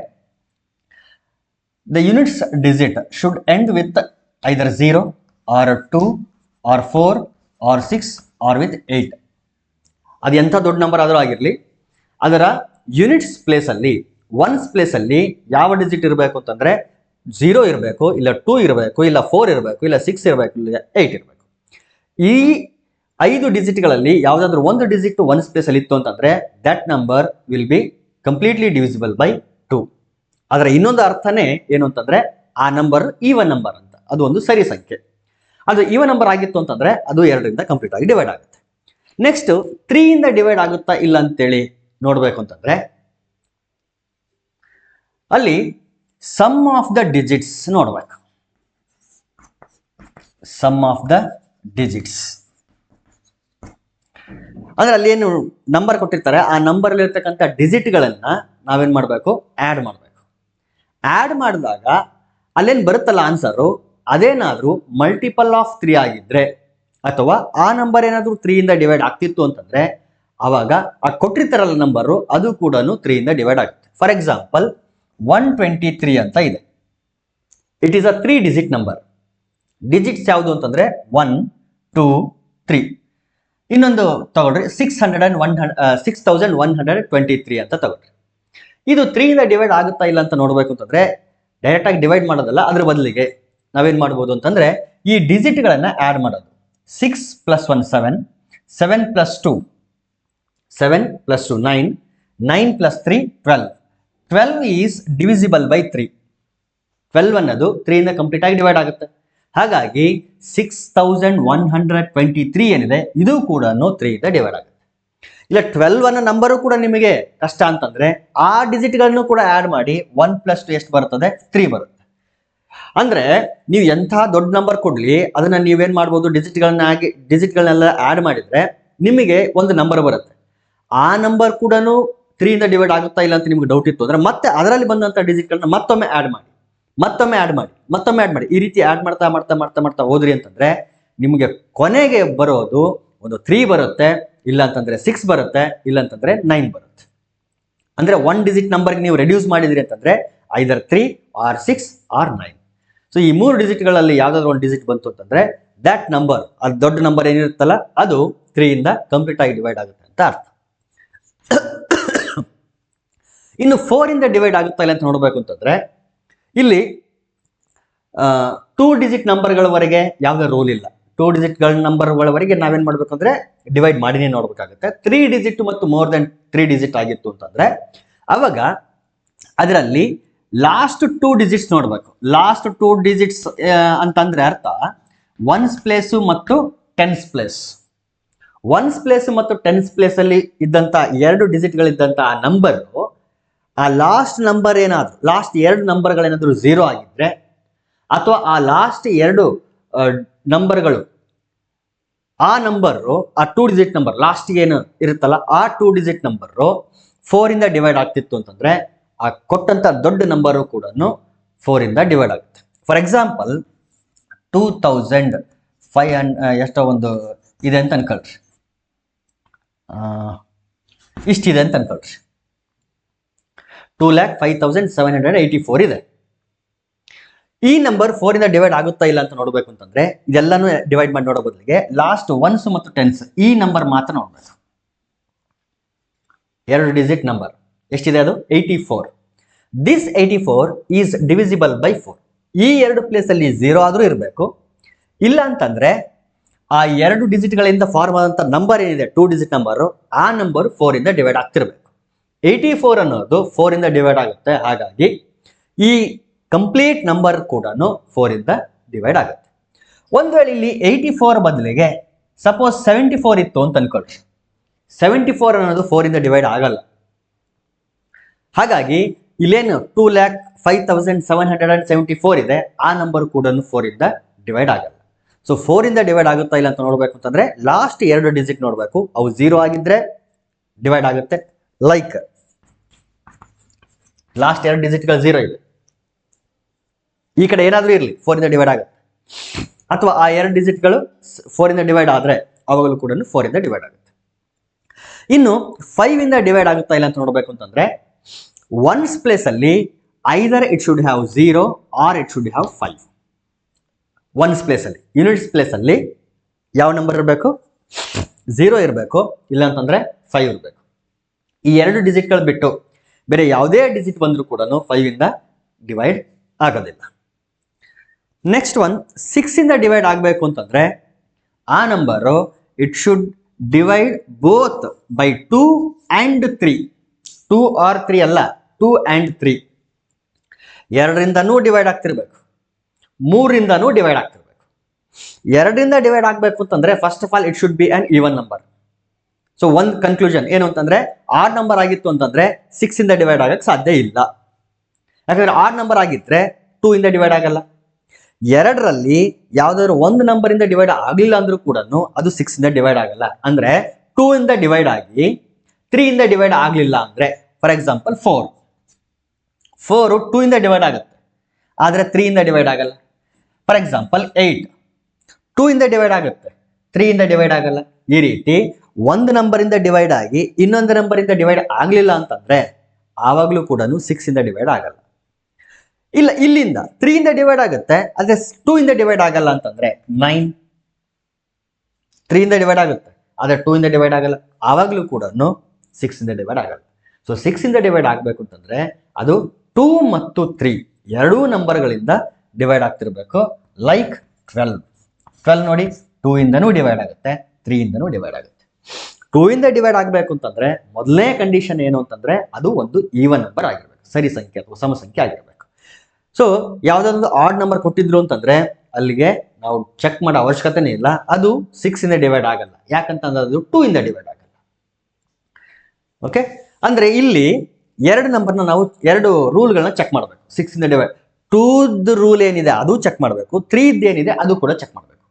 the units digit should end with either 0 or 2 or 4 or 6 or with 8. ಅದು ಎಂಥ ದೊಡ್ಡ ನಂಬರ್ ಆದರೂ ಆಗಿರಲಿ, ಅದರ ಯೂನಿಟ್ಸ್ ಪ್ಲೇಸಲ್ಲಿ ಒನ್ಸ್ ಪ್ಲೇಸಲ್ಲಿ ಯಾವ ಡಿಜಿಟ್ ಇರಬೇಕು ಅಂತಂದ್ರೆ 0 ಇರಬೇಕು, ಇಲ್ಲ 2 ಇರಬೇಕು, ಇಲ್ಲ 4 ಇರಬೇಕು, ಇಲ್ಲ 6 ಇರಬೇಕು, ಇಲ್ಲ 8 ಇರಬೇಕು. ಈ 5 ಡಿಜಿಟ್ಗಳಲ್ಲಿ ಯಾವುದಾದ್ರೂ ಒಂದು ಡಿಜಿಟ್ ಒನ್ಸ್ ಪ್ಲೇಸಲ್ಲಿ ಇತ್ತು ಅಂತಂದ್ರೆ that number will be completely divisible by 2. ಅದರ ಇನ್ನೊಂದು ಅರ್ಥನೇ ಏನು ಅಂತಂದ್ರೆ ಆ ನಂಬರ್ ಈವನ್ ನಂಬರ್ ಅಂತ, ಅದು ಒಂದು ಸರಿ ಸಂಖ್ಯೆ. ಅದು ಈವನ್ ನಂಬರ್ ಆಗಿತ್ತು ಅಂತಂದ್ರೆ ಅದು 2ರಿಂದ ಕಂಪ್ಲೀಟ್ ಆಗಿ ಡಿವೈಡ್ ಆಗುತ್ತೆ. ನೆಕ್ಸ್ಟ್ 3 ಇಂದ ಡಿವೈಡ್ ಆಗುತ್ತಾ ಇಲ್ಲ ಅಂತೇಳಿ ನೋಡ್ಬೇಕು ಅಂತಂದ್ರೆ ಅಲ್ಲಿ ಸಮ್ ಆಫ್ ದ ಡಿಜಿಟ್ಸ್ ನೋಡ್ಬೇಕು. ಸಮ್ ಆಫ್ ದ ಡಿಜಿಟ್ಸ್ ಅಂದ್ರೆ ಅಲ್ಲಿ ಏನು ನಂಬರ್ ಕೊಟ್ಟಿರ್ತಾರೆ ಆ ನಂಬರ್ ಅಲ್ಲಿ ಇರ್ತಕ್ಕಂಥ ಡಿಜಿಟ್ಗಳನ್ನ ನಾವೇನ್ ಮಾಡಬೇಕು, ಆಡ್ ಮಾಡಬೇಕು. ಆಡ್ ಮಾಡಿದಾಗ ಅಲ್ಲೇನ್ ಬರುತ್ತಲ್ಲ ಆನ್ಸರು, ಅದೇನಾದ್ರೂ ಮಲ್ಟಿಪಲ್ ಆಫ್ 3 ಆಗಿದ್ರೆ ಅಥವಾ ಆ ನಂಬರ್ ಏನಾದ್ರೂ 3 ಇಂದ ಡಿವೈಡ್ ಆಗ್ತಿತ್ತು ಅಂತಂದ್ರೆ ಅವಾಗ ಆ ಕೊಟ್ಟಿರ್ತಾರಲ್ಲ ನಂಬರು ಅದು ಕೂಡ 3 ಇಂದ ಡಿವೈಡ್ ಆಗುತ್ತೆ. ಫಾರ್ ಎಕ್ಸಾಂಪಲ್ 123 ಅಂತ ಇದೆ. It is a 3 digit number. Digits ಯಾವುದು ಅಂತಂದ್ರೆ 1 2 3. ಇನ್ನೊಂದು ತಗೊಳ್ರಿ 6123 ಅಂತ ತಗೊಳ್ರಿ. ಇದು 3 ಇಂದ ಡಿವೈಡ್ ಆಗುತ್ತಾ ಇಲ್ಲ ಅಂತ ನೋಡ್ಬೇಕು ಅಂತಂದ್ರೆ ಡೈರೆಕ್ಟ್ ಆಗಿ ಡಿವೈಡ್ ಮಾಡೋದಲ್ಲ, ಅದ್ರ ಬದಲಿಗೆ ನಾವೇನ್ ಮಾಡ್ಬೋದು ಅಂತಂದ್ರೆ ಈ ಡಿಜಿಟ್ಗಳನ್ನ ಆಡ್ ಮಾಡೋದು. 6 + 1 7, 7 + 2 7 + 2 9, 9 + 3 12. 12 ಈಸ್ ಡಿವಿಸಿಬಲ್ ಬೈ 3. 12 ಅನ್ನೋದು 3 ಇಂದ ಕಂಪ್ಲೀಟ್ ಆಗಿ ಡಿವೈಡ್ ಆಗುತ್ತೆ. ಹಾಗಾಗಿ 6123 ಏನಿದೆ ಇದು ಕೂಡ 3 ಇಂದ ಡಿವೈಡ್ ಆಗುತ್ತೆ. ಇಲ್ಲ 12 ಅನ್ನೋ ನಂಬರು ಕೂಡ ನಿಮಗೆ ಕಷ್ಟ ಅಂತಂದ್ರೆ ಆ ಡಿಜಿಟ್ಗಳನ್ನು ಕೂಡ ಆಡ್ ಮಾಡಿ 1 + 2 ಎಷ್ಟು ಬರ್ತದೆ, 3 ಬರುತ್ತೆ. ಅಂದ್ರೆ ನೀವು ಎಂಥ ದೊಡ್ಡ ನಂಬರ್ ಕೊಡ್ಲಿ ಅದನ್ನ ನೀವೇನ್ ಮಾಡ್ಬೋದು, ಡಿಜಿಟ್ಗಳನ್ನೆಲ್ಲ ಆಡ್ ಮಾಡಿದ್ರೆ ನಿಮಗೆ ಒಂದು ನಂಬರ್ ಬರುತ್ತೆ. ಆ ನಂಬರ್ ಕೂಡ 3 ಇಂದ ಡಿವೈಡ್ ಆಗುತ್ತಾ ಇಲ್ಲ ಅಂತ ನಿಮ್ಗೆ ಡೌಟ್ ಇತ್ತು ಅಂದ್ರೆ ಮತ್ತೆ ಅದರಲ್ಲಿ ಬಂದಂತ ಡಿಜಿಟ್ಗಳನ್ನ ಮತ್ತೊಮ್ಮೆ ಆಡ್ ಮಾಡಿ, ಮತ್ತೊಮ್ಮೆ ಆಡ್ ಮಾಡಿ, ಮತ್ತೊಮ್ಮೆ ಆಡ್ ಮಾಡಿ. ಈ ರೀತಿ ಆಡ್ ಮಾಡ್ತಾ ಮಾಡ್ತಾ ಮಾಡ್ತಾ ಮಾಡ್ತಾ ಹೋದ್ರಿ ಅಂತಂದ್ರೆ ನಿಮಗೆ ಕೊನೆಗೆ ಬರೋದು ಒಂದು 3 ಬರುತ್ತೆ, ಇಲ್ಲ ಅಂತಂದ್ರೆ 6 ಬರುತ್ತೆ, ಇಲ್ಲ ಅಂತಂದ್ರೆ 9 ಬರುತ್ತೆ. ಅಂದ್ರೆ 1 ಡಿಜಿಟ್ ನಂಬರ್ಗೆ ನೀವು ರೆಡ್ಯೂಸ್ ಮಾಡಿದ್ರಿ ಅಂತಂದ್ರೆ ಐದರ್ 3 ಆರ್ 6 ಆರ್ 9. ಸೊ ಈ 3 ಡಿಜಿಟ್ಗಳಲ್ಲಿ ಯಾವ್ದಾದ್ರು ಒಂದು ಡಿಜಿಟ್ ಬಂತು ಅಂತಂದ್ರೆ ದಟ್ ನಂಬರ್, ಅದು ದೊಡ್ಡ ನಂಬರ್ ಏನಿರುತ್ತಲ್ಲ ಅದು 3 ಇಂದ ಕಂಪ್ಲೀಟ್ ಆಗಿ ಡಿವೈಡ್ ಆಗುತ್ತೆ ಅಂತ ಅರ್ಥ. ಇನ್ನು 4 ಇಂದ ಡಿವೈಡ್ ಆಗುತ್ತಾ ಇಲ್ಲ ಅಂತ ನೋಡ್ಬೇಕು ಅಂತಂದ್ರೆ ಇಲ್ಲಿ 2 ಡಿಜಿಟ್ ನಂಬರ್ಗಳವರೆಗೆ ಯಾವುದೇ ರೂಲ್ ಇಲ್ಲ. 2 ಡಿಜಿಟ್ಗಳ ನಂಬರ್ಗಳವರೆಗೆ ನಾವೇನ್ ಮಾಡ್ಬೇಕು ಅಂದ್ರೆ ಡಿವೈಡ್ ಮಾಡಿನೇ ನೋಡ್ಬೇಕಾಗುತ್ತೆ. 3 ಡಿಜಿಟ್ ಮತ್ತು ಮೋರ್ ದೆನ್ 3 ಡಿಜಿಟ್ ಆಗಿತ್ತು ಅಂತಂದ್ರೆ ಅವಾಗ ಅದರಲ್ಲಿ ಲಾಸ್ಟ್ 2 ಡಿಜಿಟ್ಸ್ ನೋಡ್ಬೇಕು. ಲಾಸ್ಟ್ 2 ಡಿಜಿಟ್ಸ್ ಅಂತಂದ್ರೆ ಅರ್ಥ ಒನ್ಸ್ ಪ್ಲೇಸ್ ಮತ್ತು ಟೆನ್ಸ್ ಪ್ಲೇಸ್. ಒನ್ಸ್ ಪ್ಲೇಸ್ ಮತ್ತು ಟೆನ್ಸ್ ಪ್ಲೇಸ್ ಅಲ್ಲಿ ಇದ್ದಂತ 2 ಡಿಜಿಟ್ಗಳಿದ್ದಂತ ಆ ನಂಬರ್, ಆ ಲಾಸ್ಟ್ ನಂಬರ್ ಏನಾದ್ರು, ಲಾಸ್ಟ್ 2 ನಂಬರ್ಗಳೇನಾದ್ರು 0 ಆಗಿದ್ರೆ ಅಥವಾ ಆ ಲಾಸ್ಟ್ 2 ನಂಬರ್ಗಳು ಆ ನಂಬರು ಆ 2 ಡಿಜಿಟ್ ನಂಬರ್ ಲಾಸ್ಟ್ ಏನು ಇರುತ್ತಲ್ಲ ಆ 2 ಡಿಜಿಟ್ ನಂಬರು 4 ಇಂದ ಡಿವೈಡ್ ಆಗ್ತಿತ್ತು ಅಂತಂದ್ರೆ ಆ ಕೊಟ್ಟಂತ ದೊಡ್ಡ ನಂಬರು ಕೂಡ 4 ಇಂದ ಡಿವೈಡ್ ಆಗುತ್ತೆ. ಫಾರ್ ಎಕ್ಸಾಂಪಲ್ 2500 ಎಷ್ಟೋ ಒಂದು ಇದೆ ಅಂತ ಅನ್ಕೊಳ್ರಿ, ಇಷ್ಟಿದೆ ಅಂತ ಅನ್ಕೊಳ್ರಿ, 2,05,784 ಇದೆ. ಈ ನಂಬರ್ 4 ಇಂದ ಡಿವೈಡ್ ಆಗುತ್ತಾ ಇಲ್ಲ ಅಂತ ನೋಡ್ಬೇಕು ಅಂತಂದ್ರೆ ಇದೆಲ್ಲಾನು ಡಿವೈಡ್ ಮಾಡಿ ನೋಡೋ ಬದಲಿಗೆ ಲಾಸ್ಟ್ ಒನ್ಸ್ ಮತ್ತು ಟೆನ್ಸ್ ಈ ನಂಬರ್ ಮಾತ್ರ ನೋಡ್ಬೇಕು. 2 ಡಿಜಿಟ್ ನಂಬರ್ ಎಷ್ಟಿದೆ, ಅದು 84. This 84 is divisible by 4. ಈ 2 ಪ್ಲೇಸ್ ಅಲ್ಲಿ 0 ಆದ್ರೂ ಇರಬೇಕು, ಇಲ್ಲ ಅಂತಂದ್ರೆ ಆ 2 ಡಿಜಿಟ್ಗಳಿಂದ ಫಾರ್ಮ್ ಆದಂತ ನಂಬರ್ ಏನಿದೆ 2 ಡಿಜಿಟ್ ನಂಬರ್ ಆ ನಂಬರ್ 4 ಇಂದ ಡಿವೈಡ್ ಆಗ್ತಿರ್ಬೇಕು. 84 ಅನ್ನೋದು 4 ಇಂದ ಡಿವೈಡ್ ಆಗುತ್ತೆ. ಹಾಗಾಗಿ ಈ ಕಂಪ್ಲೀಟ್ ನಂಬರ್ ಕೂಡ 4 ಇಂದ ಡಿವೈಡ್ ಆಗುತ್ತೆ. ಒಂದ್ ವೇಳೆ ಇಲ್ಲಿ 84 ಬದಲಿಗೆ ಸಪೋಸ್ 74 ಇತ್ತು ಅಂತ ಅನ್ಕೊಳ್ರಿ, 74 ಅನ್ನೋದು 4 ಇಂದ ಡಿವೈಡ್ ಆಗಲ್ಲ. ಹಾಗಾಗಿ ಇಲ್ಲೇನು 2,05,774 ಇದೆ, ಆ ನಂಬರ್ ಕೂಡ 4 ಇಂದ ಡಿವೈಡ್ ಆಗಲ್ಲ. ಸೊ 4 ಇಂದ ಡಿವೈಡ್ ಆಗುತ್ತಾ ಇಲ್ಲ ಅಂತ ನೋಡ್ಬೇಕು ಅಂತಂದ್ರೆ ಲಾಸ್ಟ್ 2 ಡಿಜಿಟ್ ನೋಡ್ಬೇಕು, ಅವು 0 ಆಗಿದ್ರೆ ಡಿವೈಡ್ ಆಗುತ್ತೆ. ಲೈಕ್ ಲಾಸ್ಟ್ 2 ಡಿಜಿಟ್ಗಳು 0 ಇದೆ, ಈ ಕಡೆ ಏನಾದ್ರೂ ಇರಲಿ 4 ಇಂದ ಡಿವೈಡ್ ಆಗುತ್ತೆ. ಅಥವಾ ಆ 2 ಡಿಜಿಟ್ಗಳು 4 ಇಂದ ಡಿವೈಡ್ ಆದ್ರೆ ಅವುಗಳು ಕೂಡ 4 ಇಂದ ಡಿವೈಡ್ ಆಗುತ್ತೆ. ಇನ್ನು 5 ಇಂದ ಡಿವೈಡ್ ಆಗುತ್ತಾ ಇಲ್ಲ ಅಂತ ನೋಡ್ಬೇಕು ಅಂತಂದ್ರೆ ಒನ್ಸ್ ಪ್ಲೇಸ್ ಅಲ್ಲಿ either it should have 0 or it should have 5. Ones place ಅಲ್ಲಿ, ಯೂನಿಟ್ಸ್ ಪ್ಲೇಸ್ ಅಲ್ಲಿ ಯಾವ ನಂಬರ್ ಇರಬೇಕು? 0 ಇರಬೇಕು, ಇಲ್ಲ ಅಂತಂದ್ರೆ 5 ಇರಬೇಕು. ಈ ಎರಡು ಡಿಜಿಟ್ಗಳು ಬಿಟ್ಟು ಬೇರೆ ಯಾವುದೇ ಡಿಜಿಟ್ ಬಂದರೂ ಕೂಡ 5 ಇಂದ ಡಿವೈಡ್ ಆಗೋದಿಲ್ಲ. ನೆಕ್ಸ್ಟ್ ಒನ್, 6 ಇಂದ ಡಿವೈಡ್ ಆಗಬೇಕು ಅಂತಂದ್ರೆ ಆ number it should divide both by 2 and 3. 2 or 3 ಅಲ್ಲ, 2 and 3. 2ರಿಂದನೂ ಡಿವೈಡ್ ಆಗ್ತಿರ್ಬೇಕು, 3ರಿಂದನೂ ಡಿವೈಡ್ ಆಗ್ತಿರ್ಬೇಕು. 2ರಿಂದ ಡಿವೈಡ್ ಆಗಬೇಕು ಅಂತಂದ್ರೆ first of all it should be an even number. So ಒಂದು ಕನ್ಕ್ಲೂಷನ್ ಏನು ಅಂತಂದ್ರೆ ಆಡ್ ನಂಬರ್ ಆಗಿತ್ತು ಅಂತಂದ್ರೆ 6 ಇಂದ ಡಿವೈಡ್ ಆಗಕ್ಕೆ ಸಾಧ್ಯ ಇಲ್ಲ. ಯಾಕಂದ್ರೆ ಆಡ್ ನಂಬರ್ ಆಗಿದ್ರೆ 2 ಇಂದ ಡಿವೈಡ್ ಆಗಲ್ಲ. 2ರಲ್ಲಿ ಯಾವ್ದಾದ್ರು ಒಂದು ನಂಬರ್ ಇಂದ ಡಿವೈಡ್ ಆಗಲಿಲ್ಲ ಅಂದ್ರೂ ಕೂಡ ಅದು 6 ಇಂದ ಡಿವೈಡ್ ಆಗಲ್ಲ. ಅಂದ್ರೆ 2 ಇಂದ ಡಿವೈಡ್ ಆಗಿ 3 ಇಂದ ಡಿವೈಡ್ ಆಗಲಿಲ್ಲ ಅಂದ್ರೆ, ಫಾರ್ ಎಕ್ಸಾಂಪಲ್ 4 2 ಇಂದ ಡಿವೈಡ್ ಆಗುತ್ತೆ, ಆದ್ರೆ 3 ಇಂದ ಡಿವೈಡ್ ಆಗಲ್ಲ. ಫಾರ್ ಎಕ್ಸಾಂಪಲ್ 8 2 ಇಂದ ಡಿವೈಡ್ ಆಗುತ್ತೆ, 3 ಇಂದ ಡಿವೈಡ್ ಆಗಲ್ಲ. ಈ ರೀತಿ ಒಂದು ನಂಬರ್ ಇಂದ ಡಿವೈಡ್ ಆಗಿ ಇನ್ನೊಂದು ನಂಬರ್ ಇಂದ ಡಿವೈಡ್ ಆಗಲಿಲ್ಲ ಅಂತಂದ್ರೆ ಆವಾಗಲೂ ಕೂಡ 6 ಇಂದ ಡಿವೈಡ್ ಆಗಲ್ಲ. ಇಲ್ಲ, ಇಲ್ಲಿಂದ 3 ಇಂದ ಡಿವೈಡ್ ಆಗುತ್ತೆ, ಆದ್ರೆ 2 ಇಂದ ಡಿವೈಡ್ ಆಗಲ್ಲ ಅಂತಂದ್ರೆ 9. 3 ಇಂದ ಡಿವೈಡ್ ಆಗುತ್ತೆ, ಆದ್ರೆ 2 ಇಂದ ಡಿವೈಡ್ ಆಗಲ್ಲ, ಆವಾಗಲೂ ಕೂಡ 6 ಇಂದ ಡಿವೈಡ್ ಆಗಲ್ಲ. ಸೊ 6 ಇಂದ ಡಿವೈಡ್ ಆಗಬೇಕು ಅಂತಂದ್ರೆ ಅದು 2 ಮತ್ತು 3 ಎರಡೂ ನಂಬರ್ಗಳಿಂದ ಡಿವೈಡ್ ಆಗ್ತಿರ್ಬೇಕು. ಲೈಕ್ 12 ನೋಡಿ, 2 ಇಂದನೂ ಡಿವೈಡ್ ಆಗುತ್ತೆ, 3 ಇಂದನೂ ಡಿವೈಡ್ ಆಗುತ್ತೆ. 2 ಇಂದ ಡಿವೈಡ್ ಆಗಬೇಕು ಅಂತಂದ್ರೆ ಮೊದಲನೇ ಕಂಡೀಷನ್ ಏನು ಅಂತಂದ್ರೆ ಅದು ಒಂದು ಈವನ್ ನಂಬರ್ ಆಗಿರ್ಬೇಕು, ಸರಿ ಸಂಖ್ಯೆ ಅಥವಾ ಸಮ ಸಂಖ್ಯೆ ಆಗಿರ್ಬೇಕು. ಸೊ ಯಾವ್ದಾದ್ರು ಆಡ್ ನಂಬರ್ ಕೊಟ್ಟಿದ್ರು ಅಂತಂದ್ರೆ ಅಲ್ಲಿಗೆ ನಾವು ಚೆಕ್ ಮಾಡೋ ಅವಶ್ಯಕತೆನೇ ಇಲ್ಲ, ಅದು 6 ಇಂದ ಡಿವೈಡ್ ಆಗಲ್ಲ. ಯಾಕಂತಂದ್ರೆ ಅದು 2 ಇಂದ ಡಿವೈಡ್ ಆಗಲ್ಲ. ಓಕೆ, ಅಂದ್ರೆ ಇಲ್ಲಿ ಎರಡು ನಂಬರ್ನ ನಾವು ಎರಡು ರೂಲ್ಗಳನ್ನ ಚೆಕ್ ಮಾಡಬೇಕು. 6 ಇಂದ ಡಿವೈಡ್, 2ದ ರೂಲ್ ಏನಿದೆ ಅದು ಚೆಕ್ ಮಾಡಬೇಕು, 3ದ ಏನಿದೆ ಅದು ಕೂಡ ಚೆಕ್ ಮಾಡಬೇಕು.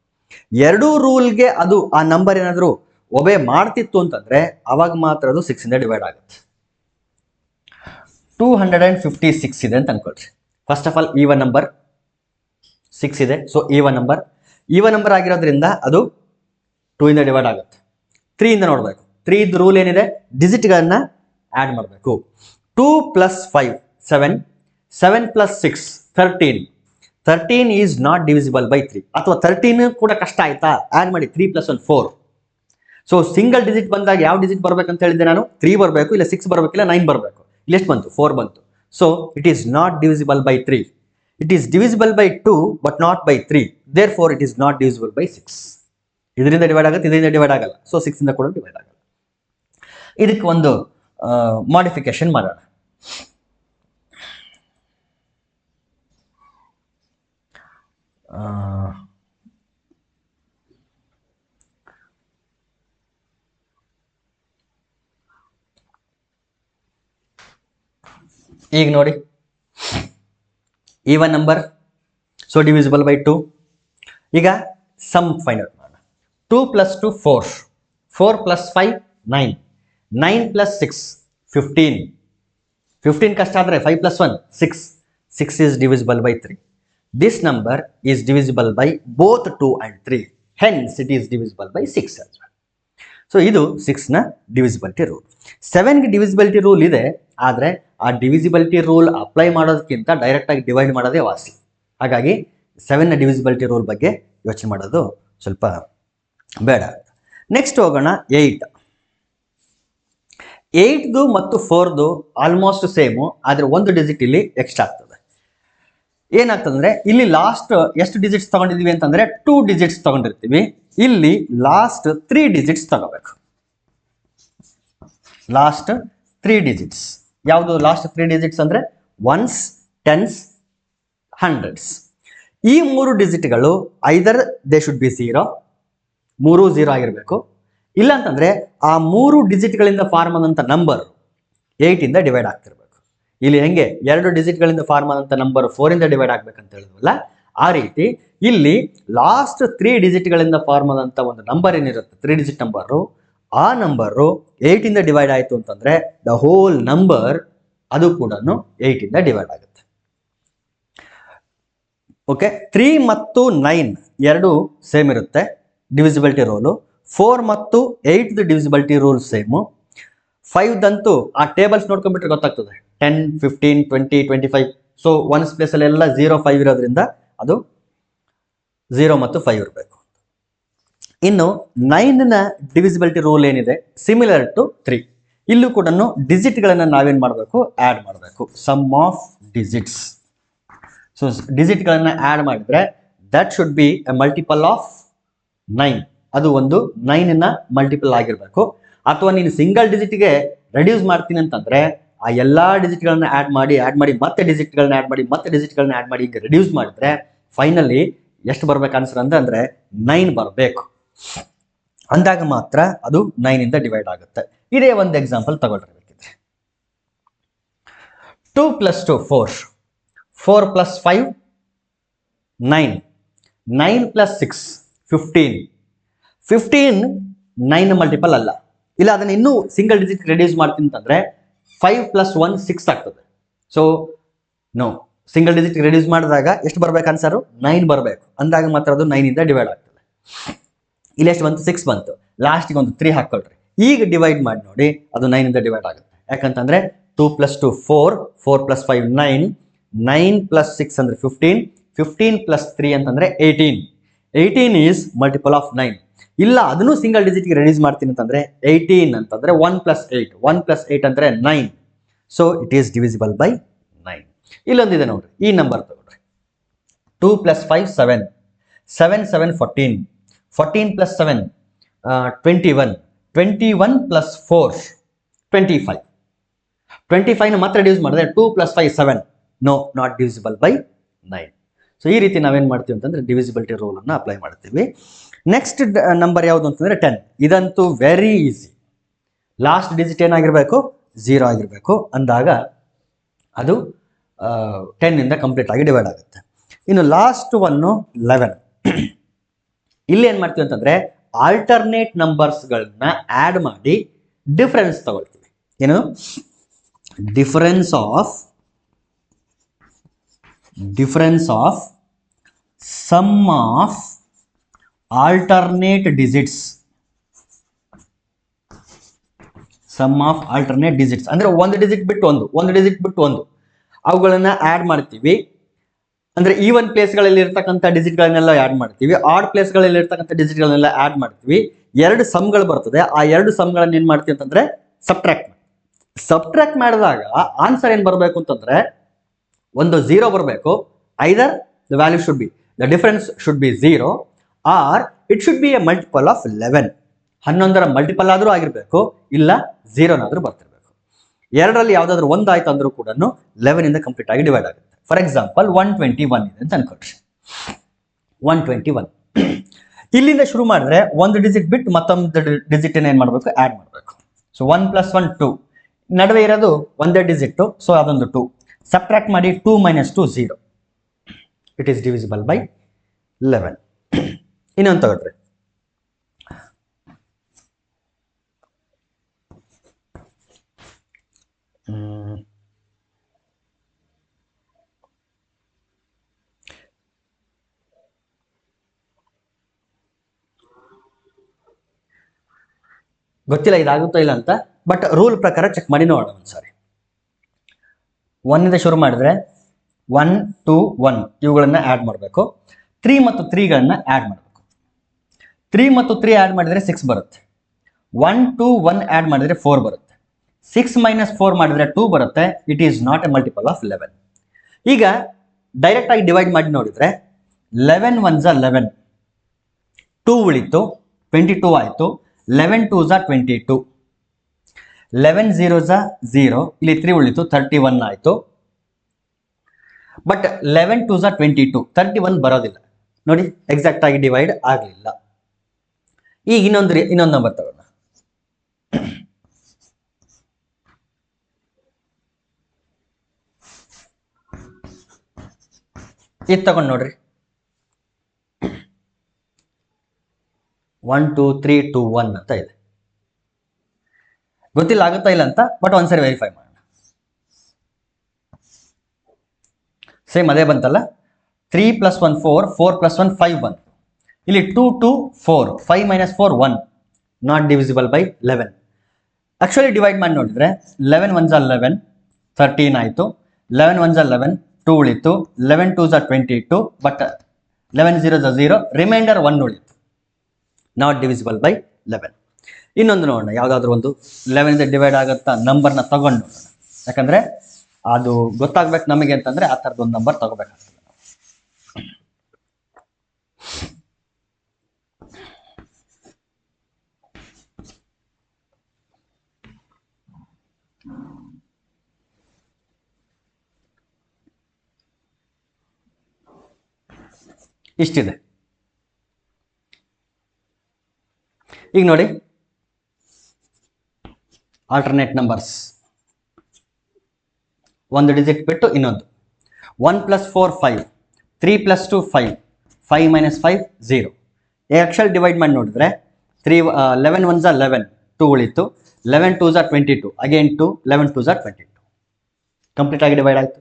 ಎರಡೂ ರೂಲ್ಗೆ ಅದು ಆ ನಂಬರ್ ಏನಾದ್ರು ಒಬೆ ಮಾಡ್ತಿತ್ತು ಅಂತಂದ್ರೆ ಅವಾಗ ಮಾತ್ರ ಅದು 6 ಇಂದ ಡಿವೈಡ್ ಆಗುತ್ತೆ. 256 ಇದೆ ಅಂತ ಅನ್ಕೊಳ್ರಿ. First of all even number 6 ಇದೆ, ಸೊ ಈವನ್ ನಂಬರ್ ಆಗಿರೋದ್ರಿಂದ ಅದು 2 ಇಂದ ಡಿವೈಡ್ ಆಗುತ್ತೆ. 3 ಇಂದ ನೋಡ್ಬೇಕು, 3ದ ರೂಲ್ ಏನಿದೆ, ಡಿಜಿಟ್ಗಳನ್ನ ಆಡ್ ಮಾಡಬೇಕು. 2 + 5 7, 7 + 6 13. 13 ಈಸ್ ನಾಟ್ ಡಿವಿಸಿಬಲ್ ಬೈ 3. ಅಥವಾ 13 ಕೂಡ ಕಷ್ಟ ಆಯ್ತಾ, ಆಡ್ ಮಾಡಿ, 3 + 1 4. ಸೊ ಸಿಂಗಲ್ ಡಿಜಿಟ್ ಬಂದಾಗ ಯಾವ ಡಿಜಿಟ್ ಬರ್ಬೇಕಂತ ಹೇಳಿದ್ದೆ ನಾನು, 3 ಬರಬೇಕು, ಇಲ್ಲ 6 ಬರಬೇಕು, ಇಲ್ಲ 9 ಬರಬೇಕು. ಇಲ್ಲಿ ಎಷ್ಟು ಬಂತು? 4 ಬಂತು. So it is not divisible by 3. It is divisible by 2 but not by 3. Therefore it is not divisible by 6. ಇದರಿಂದ ಡಿವೈಡ್ ಆಗುತ್ತೆ, ಇದರಿಂದ ಡಿವೈಡ್ ಆಗಲ್ಲ. ಸೊ 6 ಇಂದ ಕೂಡ ಡಿವೈಡ್ ಆಗಲ್ಲ. ಇದಕ್ಕೆ ಒಂದು ಮಾಡಿಫಿಕೇಶನ್ ಮಾಡೋಣ. ಈಗ ನೋಡಿ, even number, so divisible by 2. ಈಗ ಸಮ್ ಫೈಂಡ್ ಔಟ್ ಮಾಡೋಣ. 2 + 2 4, 4 + 5 9, 9 + 6 15. 15 ಕಷ್ಟ ಆದರೆ 5 + 1 6. 6 is divisible by 3. This number is divisible by both 2 and 3. Hence it is divisible by 6 as well. So ಇದು 6ನ ಡಿವಿಸಿಬಿಲಿಟಿ ರೂಲ್. 7ಗೆ ಡಿವಿಸಿಬಿಲಿಟಿ ರೂಲ್ ಇದೆ, ಆದರೆ ಆ ಡಿವಿಸಿಬಿಲಿಟಿ ರೂಲ್ ಅಪ್ಲೈ ಮಾಡೋದಕ್ಕಿಂತ direct ಆಗಿ ಡಿವೈಡ್ ಮಾಡೋದೇ ವಾಸಿ. ಹಾಗಾಗಿ 7ನ ಡಿವಿಸಿಬಿಲಿಟಿ ರೂಲ್ ಬಗ್ಗೆ ಯೋಚನೆ ಮಾಡೋದು ಸ್ವಲ್ಪ ಬೇಡ. ನೆಕ್ಸ್ಟ್ ಹೋಗೋಣ 8. 8ದು ಮತ್ತು 4ದು ಆಲ್ಮೋಸ್ಟ್ ಸೇಮು, ಆದರೆ ಒಂದು ಡಿಜಿಟ್ ಇಲ್ಲಿ ಎಕ್ಸ್ಟ್ರಾ ಆಗ್ತದೆ. ಏನಾಗ್ತದಂದ್ರೆ ಇಲ್ಲಿ ಲಾಸ್ಟ್ ಎಷ್ಟು ಡಿಜಿಟ್ಸ್ ತಗೊಂಡಿದೀವಿ ಅಂತಂದ್ರೆ 2 ಡಿಜಿಟ್ಸ್ ತಗೊಂಡಿರ್ತೀವಿ. ಇಲ್ಲಿ ಲಾಸ್ಟ್ 3 ಡಿಜಿಟ್ಸ್ ತಗೋಬೇಕು. ಲಾಸ್ಟ್ 3 ಡಿಜಿಟ್ಸ್ ಯಾವುದು? ಲಾಸ್ಟ್ 3 ಡಿಜಿಟ್ಸ್ ಅಂದ್ರೆ ಒನ್ಸ್, ಟೆನ್ಸ್, ಹಂಡ್ರೆಡ್ಸ್. ಈ 3 ಡಿಜಿಟ್ಗಳು ಐದರ್ ದೇ ಶುಡ್ ಬಿ 0, 3 0 ಆಗಿರಬೇಕು. ಇಲ್ಲ ಅಂತಂದ್ರೆ ಆ 3 ಡಿಜಿಟ್ಗಳಿಂದ ಫಾರ್ಮ್ ಆದಂತ ನಂಬರ್ 8 ಇಂದ ಡಿವೈಡ್ ಆಗ್ತಿರ್ಬೇಕು. ಇಲ್ಲಿ ಹೆಂಗೆ 2 ಡಿಜಿಟ್ಗಳಿಂದ ಫಾರ್ಮ್ ಆದಂತ ನಂಬರ್ 4 ಇಂದ ಡಿವೈಡ್ ಆಗ್ಬೇಕಂತ ಹೇಳಿದ್ವಲ್ಲ, ಆ ರೀತಿ ಇಲ್ಲಿ ಲಾಸ್ಟ್ 3 ಡಿಜಿಟ್ಗಳಿಂದ ಫಾರ್ಮ್ ಆದಂತ ಒಂದು ನಂಬರ್ ಏನಿರುತ್ತೆ, 3 ಡಿಜಿಟ್ ನಂಬರು, ಆ ನಂಬರು 8 ಇಂದ ಡಿವೈಡ್ ಆಯಿತು ಅಂತಂದ್ರೆ ದ ಹೋಲ್ ನಂಬರ್ ಅದು ಕೂಡ 8 ಇಂದ ಡಿವೈಡ್ ಆಗುತ್ತೆ. ಓಕೆ, 3 ಮತ್ತು 9 ಎರಡು ಸೇಮ್ ಇರುತ್ತೆ ಡಿವಿಸಿಬಿಲಿಟಿ ರೂಲು. 4 ಮತ್ತು 8 ಡಿವಿಸಿಬಿಲಿಟಿ ರೂಲ್ ಸೇಮು. 5ದಂತೂ ಆ ಟೇಬಲ್ಸ್ ನೋಡ್ಕೊಂಡ್ಬಿಟ್ರೆ ಗೊತ್ತಾಗ್ತದೆ 10, 15, 20, 25. ಸೊ ಒನ್ಸ್ ಪ್ಲೇಸಲ್ಲೆಲ್ಲ 0, 5 ಇರೋದ್ರಿಂದ ಅದು 0 ಮತ್ತು 5 ಇರಬೇಕು. ಇನ್ನು 9ನ ಡಿವಿಸಿಬಿಲಿಟಿ ರೂಲ್ ಏನಿದೆ, ಸಿಮಿಲರ್ ಟು 3. ಇಲ್ಲೂ ಕೂಡ ಡಿಜಿಟ್ಗಳನ್ನು ನಾವೇನು ಮಾಡಬೇಕು, ಆ್ಯಡ್ ಮಾಡಬೇಕು. Sum of digits. ಸೊ ಡಿಜಿಟ್ಗಳನ್ನು ಆ್ಯಡ್ ಮಾಡಿದ್ರೆ that should be a multiple of 9. ಅದು ಒಂದು 9ನ ಮಲ್ಟಿಪಲ್ ಆಗಿರಬೇಕು. ಅಥವಾ ನೀನು ಸಿಂಗಲ್ ಡಿಜಿಟ್ಗೆ ರೆಡ್ಯೂಸ್ ಮಾಡ್ತೀನಿ ಅಂತಂದ್ರೆ ಆ ಎಲ್ಲ ಡಿಜಿಟ್ಗಳನ್ನ ಆ್ಯಡ್ ಮಾಡಿ ಮತ್ತೆ ಡಿಜಿಟ್ಗಳನ್ನ ಆ್ಯಡ್ ಮಾಡಿ ಈಗ ರೆಡ್ಯೂಸ್ ಮಾಡಿದ್ರೆ ಫೈನಲಿ ಎಷ್ಟು ಬರ್ಬೇಕು ಆನ್ಸರ್ ಅಂದ್ರೆ 9 ಬರಬೇಕು. ಅಂದಾಗ ಮಾತ್ರ ಅದು 9ಇಂದ ಡಿವೈಡ್ ಆಗುತ್ತೆ. ಇದೇ ಒಂದು ಎಕ್ಸಾಂಪಲ್ ತಗೊಳ್ರಿ. 2 + 2 4, 4 + 5 9, 9 + 6 15. 15 9 ಮಲ್ಟಿಪಲ್ ಅಲ್ಲ. ಇಲ್ಲ ಅದನ್ನ ಇನ್ನೂ ಸಿಂಗಲ್ ಡಿಜಿಟ್ ರೆಡ್ಯೂಸ್ ಮಾಡ್ತೀನಿ ಅಂತಂದ್ರೆ 5 + 1 6 ಆಗ್ತದೆ. So no, single digit reduce ಮಾಡಿದಾಗ ಎಷ್ಟು ಬರ್ಬೇಕು ಆನ್ಸರು, 9 ಬರಬೇಕು. ಅಂದಾಗ ಮಾತ್ರ ಅದು 9ಇಂದ ಡಿವೈಡ್ ಆಗ್ತದೆ. ಇಲ್ಲಿ ಎಷ್ಟು ಬಂತು, 6 ಬಂತು. ಲಾಸ್ಟಿಗೆ ಒಂದು 3 ಹಾಕೊಳ್ರಿ. ಈಗ ಡಿವೈಡ್ ಮಾಡಿ ನೋಡಿ, ಅದು 9ಇಂದ ಡಿವೈಡ್ ಆಗುತ್ತೆ. ಯಾಕಂತಂದ್ರೆ 2 + 2 4, 4 + 5 9, 9 + 6 ಅಂದ್ರೆ 15, 15 + 3 ಅಂತಂದ್ರೆ 18. 18 ಈಸ್ ಮಲ್ಟಿಪಲ್ ಆಫ್ 9. ಇಲ್ಲ ಅದನ್ನು ಸಿಂಗಲ್ ಡಿಜಿಟ್ಗೆ ರೆಡ್ಯೂಸ್ ಮಾಡ್ತೀನಿ ಅಂತಂದ್ರೆ 18 ಅಂತಂದ್ರೆ 1 + 8, 1 + 8 ಅಂದ್ರೆ 9. So it is divisible by 9. ಇಲ್ಲೊಂದಿದೆ ನೋಡ್ರಿ, ಈ ನಂಬರ್ ತಗೊಳ್ರಿ. 2 + 5 7, 7 7 14, 14 + 7 21, 21 + 4 25. 25ನ ಮತ್ತೆ ರೆಡ್ಯೂಸ್ ಮಾಡಿದ್ರೆ 2 + 5 7, no, not divisible by 9. So ಈ ರೀತಿ ನಾವೇನು ಮಾಡ್ತೀವಿ ಅಂತಂದ್ರೆ ಡಿವಿಸಿಬಿಲಿಟಿ ರೂಲ್ ಅನ್ನು ಅಪ್ಲೈ ಮಾಡ್ತೀವಿ. ನೆಕ್ಸ್ಟ್ ನಂಬರ್ ಯಾವುದು ಅಂತಂದ್ರೆ 10. ಇದಂತೂ ವೆರಿ ಈಸಿ. ಲಾಸ್ಟ್ ಡಿಜಿಟ್ ಏನಾಗಿರ್ಬೇಕು, 0 ಆಗಿರಬೇಕು. ಅಂದಾಗ ಅದು 10ಇಂದ ಕಂಪ್ಲೀಟ್ ಆಗಿ ಡಿವೈಡ್ ಆಗುತ್ತೆ. ಇನ್ನು ಲಾಸ್ಟ್ ಒನ್ನು 11. ಇಲ್ಲಿ ಏನು ಮಾಡ್ತೀವಿ ಅಂತಂದ್ರೆ ಆಲ್ಟರ್ನೇಟ್ ನಂಬರ್ಸ್ಗಳನ್ನ ಆ್ಯಡ್ ಮಾಡಿ ಡಿಫರೆನ್ಸ್ ತಗೊಳ್ತೀವಿ. ಏನು, difference of sum of alternate digits. Sum of alternate digits ಅಂದ್ರೆ ಒಂದು ಡಿಜಿಟ್ ಬಿಟ್ಟು ಒಂದು ಅವುಗಳನ್ನ ಆ್ಯಡ್ ಮಾಡ್ತೀವಿ. ಅಂದ್ರೆ ಈವನ್ ಪ್ಲೇಸ್ಗಳಲ್ಲಿ ಇರ್ತಕ್ಕಂಥ ಡಿಜಿಟ್ಗಳನ್ನೆಲ್ಲ ಆ್ಯಡ್ ಮಾಡ್ತೀವಿ, ಆಡ್ ಪ್ಲೇಸ್ಗಳಲ್ಲಿ ಇರ್ತಕ್ಕಂಥ ಡಿಜಿಟ್ಗಳನ್ನೆಲ್ಲ ಆ್ಯಡ್ ಮಾಡ್ತೀವಿ. 2 ಸಮ್ಗಳು ಬರ್ತದೆ. ಆ 2 ಸಮ್ಗಳನ್ನ ಏನು ಮಾಡ್ತೀವಿ ಅಂತಂದ್ರೆ ಸಬ್ಟ್ರಾಕ್ಟ್ ಮಾಡಿದಾಗ ಆನ್ಸರ್ ಏನು ಬರಬೇಕು ಅಂತಂದ್ರೆ ಒಂದು 0 ಬರಬೇಕು. Either the value should be, the difference should be 0 or it should be a multiple of 11. 11ರ ಮಲ್ಟಿಪಲ್ ಆದರೂ ಆಗಿರಬೇಕು, ಇಲ್ಲ 0ನಾದರೂ ಬರ್ತಿರ್ಬೇಕು. 2ರಲ್ಲಿ ಯಾವುದಾದ್ರೂ ಒಂದು ಆಯ್ತು ಅಂದ್ರೂ ಕೂಡ 11ಇಂದ ಕಂಪ್ಲೀಟ್ ಆಗಿ ಡಿವೈಡ್ ಆಗುತ್ತೆ. ಫಾರ್ ಎಕ್ಸಾಂಪಲ್ 121 ಇದೆ ಅಂತ ಅನ್ಕೊಳ್ರಿ. 121 ಇಲ್ಲಿಂದ ಶುರು ಮಾಡಿದ್ರೆ ಒಂದು ಡಿಜಿಟ್ ಬಿಟ್ಟು ಮತ್ತೊಂದು ಡಿಜಿಟ್ ಏನು ಮಾಡಬೇಕು, ಆ್ಯಡ್ ಮಾಡಬೇಕು. ಸೊ 1 + 1 2, ನಡುವೆ ಇರೋದು ಒಂದೇ ಡಿಜಿಟ್, ಸೊ ಅದೊಂದು 2. ಸಬ್ಟ್ರಾಕ್ಟ್ ಮಾಡಿ 2 - 2 0. It is divisible by 11. ಇನ್ನೊಂದು ತಗೊಳ್ರಿ. ಗೊತ್ತಿಲ್ಲ ಇದಾಗುತ್ತೋ ಇಲ್ಲ ಅಂತ, ಬಟ್ ರೂಲ್ ಪ್ರಕಾರ ಚೆಕ್ ಮಾಡಿ ನೋಡೋಣ ಒಂದ್ಸಾರಿ. 1ಇಂದ ಶುರು ಮಾಡಿದ್ರೆ 1 2 1 ಇವುಗಳನ್ನ ಆ್ಯಡ್ ಮಾಡಬೇಕು. 3 ಮತ್ತು 3ಗಳನ್ನ ಆ್ಯಡ್ ಮಾಡಬೇಕು. 3 ಮತ್ತು 3 ಆ್ಯಡ್ ಮಾಡಿದ್ರೆ 6 ಬರುತ್ತೆ. 1 2 1 ಆ್ಯಡ್ ಮಾಡಿದ್ರೆ 4 ಬರುತ್ತೆ. 6 - 4 ಮಾಡಿದ್ರೆ 2 ಬರುತ್ತೆ. It is not A multiple of 11. ಈಗ ಡೈರೆಕ್ಟ್ ಆಗಿ ಡಿವೈಡ್ ಮಾಡಿ ನೋಡಿದ್ರೆ 11 1s 11, 2 ಉಳಿತು, 22 ಆಯಿತು. 11 2s 22, 11 0s 0, ಇಲ್ಲಿ 3 ಉಳಿತು, 31 ಆಯಿತು. ಬಟ್ 11 2s 22, 31 ಬರೋದಿಲ್ಲ ನೋಡಿ, ಎಕ್ಸಾಕ್ಟ್ ಆಗಿ ಡಿವೈಡ್ ಆಗಲಿಲ್ಲ. ಈಗ ಇನ್ನೊಂದು ನಂಬರ್ ತಗೋಣ. ಇದು ತಗೊಂಡು ನೋಡ್ರಿ. 1 2 3 2 1 ಅಂತ ಇದೆ. ಗೊತ್ತಿಲ್ಲ ಆಗುತ್ತಾ ಇಲ್ಲ ಅಂತ, ಬಟ್ ಒಂದ್ಸರಿ ವೆರಿಫೈ ಮಾಡೋಣ. ಸೇಮ್ ಅದೇ ಬಂತಲ್ಲ. 3 + 1 4, 4 + 1 5 ಬಂತು. ಇಲ್ಲಿ 2 2 4, 5 - 4 1, not divisible by 11. Actually divide ಮಾಡಿ ನೋಡಿದ್ರೆ 11 1 11 13 ಆಯಿತು, 11 1 11 2 ಉಳಿತು, 11 2 22, ಬಟ್ 11 0 0, ರಿಮೈಂಡರ್ 1 ಉಳಿತು, ನಾಟ್ ಡಿವಿಸಿಬಲ್ ಬೈ 11. ಇನ್ನೊಂದು ನೋಡೋಣ, ಯಾವುದಾದ್ರೂ ಒಂದು 11 ಡಿವೈಡ್ ಆಗುತ್ತಾ ನಂಬರ್ನ ತಗೊಂಡು ನೋಡೋಣ. ಯಾಕಂದ್ರೆ ಅದು ಗೊತ್ತಾಗ್ಬೇಕು ನಮಗೆ ಅಂತಂದ್ರೆ ಆ ಥರದ್ದು ಒಂದು ನಂಬರ್ ತಗೋಬೇಕಾಗ್ತದೆ. ಇಷ್ಟಿದೆ. ಈಗ ನೋಡಿ, ಆಲ್ಟರ್ನೇಟ್ ನಂಬರ್ಸ್, ಒಂದು ಡಿಜಿಟ್ ಬಿಟ್ಟು ಇನ್ನೊಂದು. 1 + 4 5, 3 + 2 5, 5 - 5 0. ಆಕ್ಚುಲ್ ಡಿವೈಡ್ ಮಾಡಿ ನೋಡಿದ್ರೆ 11 1 11 2 ಉಳಿತು, 11 2 22, ಅಗೇನ್ 2, 11 2 22, ಕಂಪ್ಲೀಟ್ ಆಗಿ ಡಿವೈಡ್ ಆಯಿತು.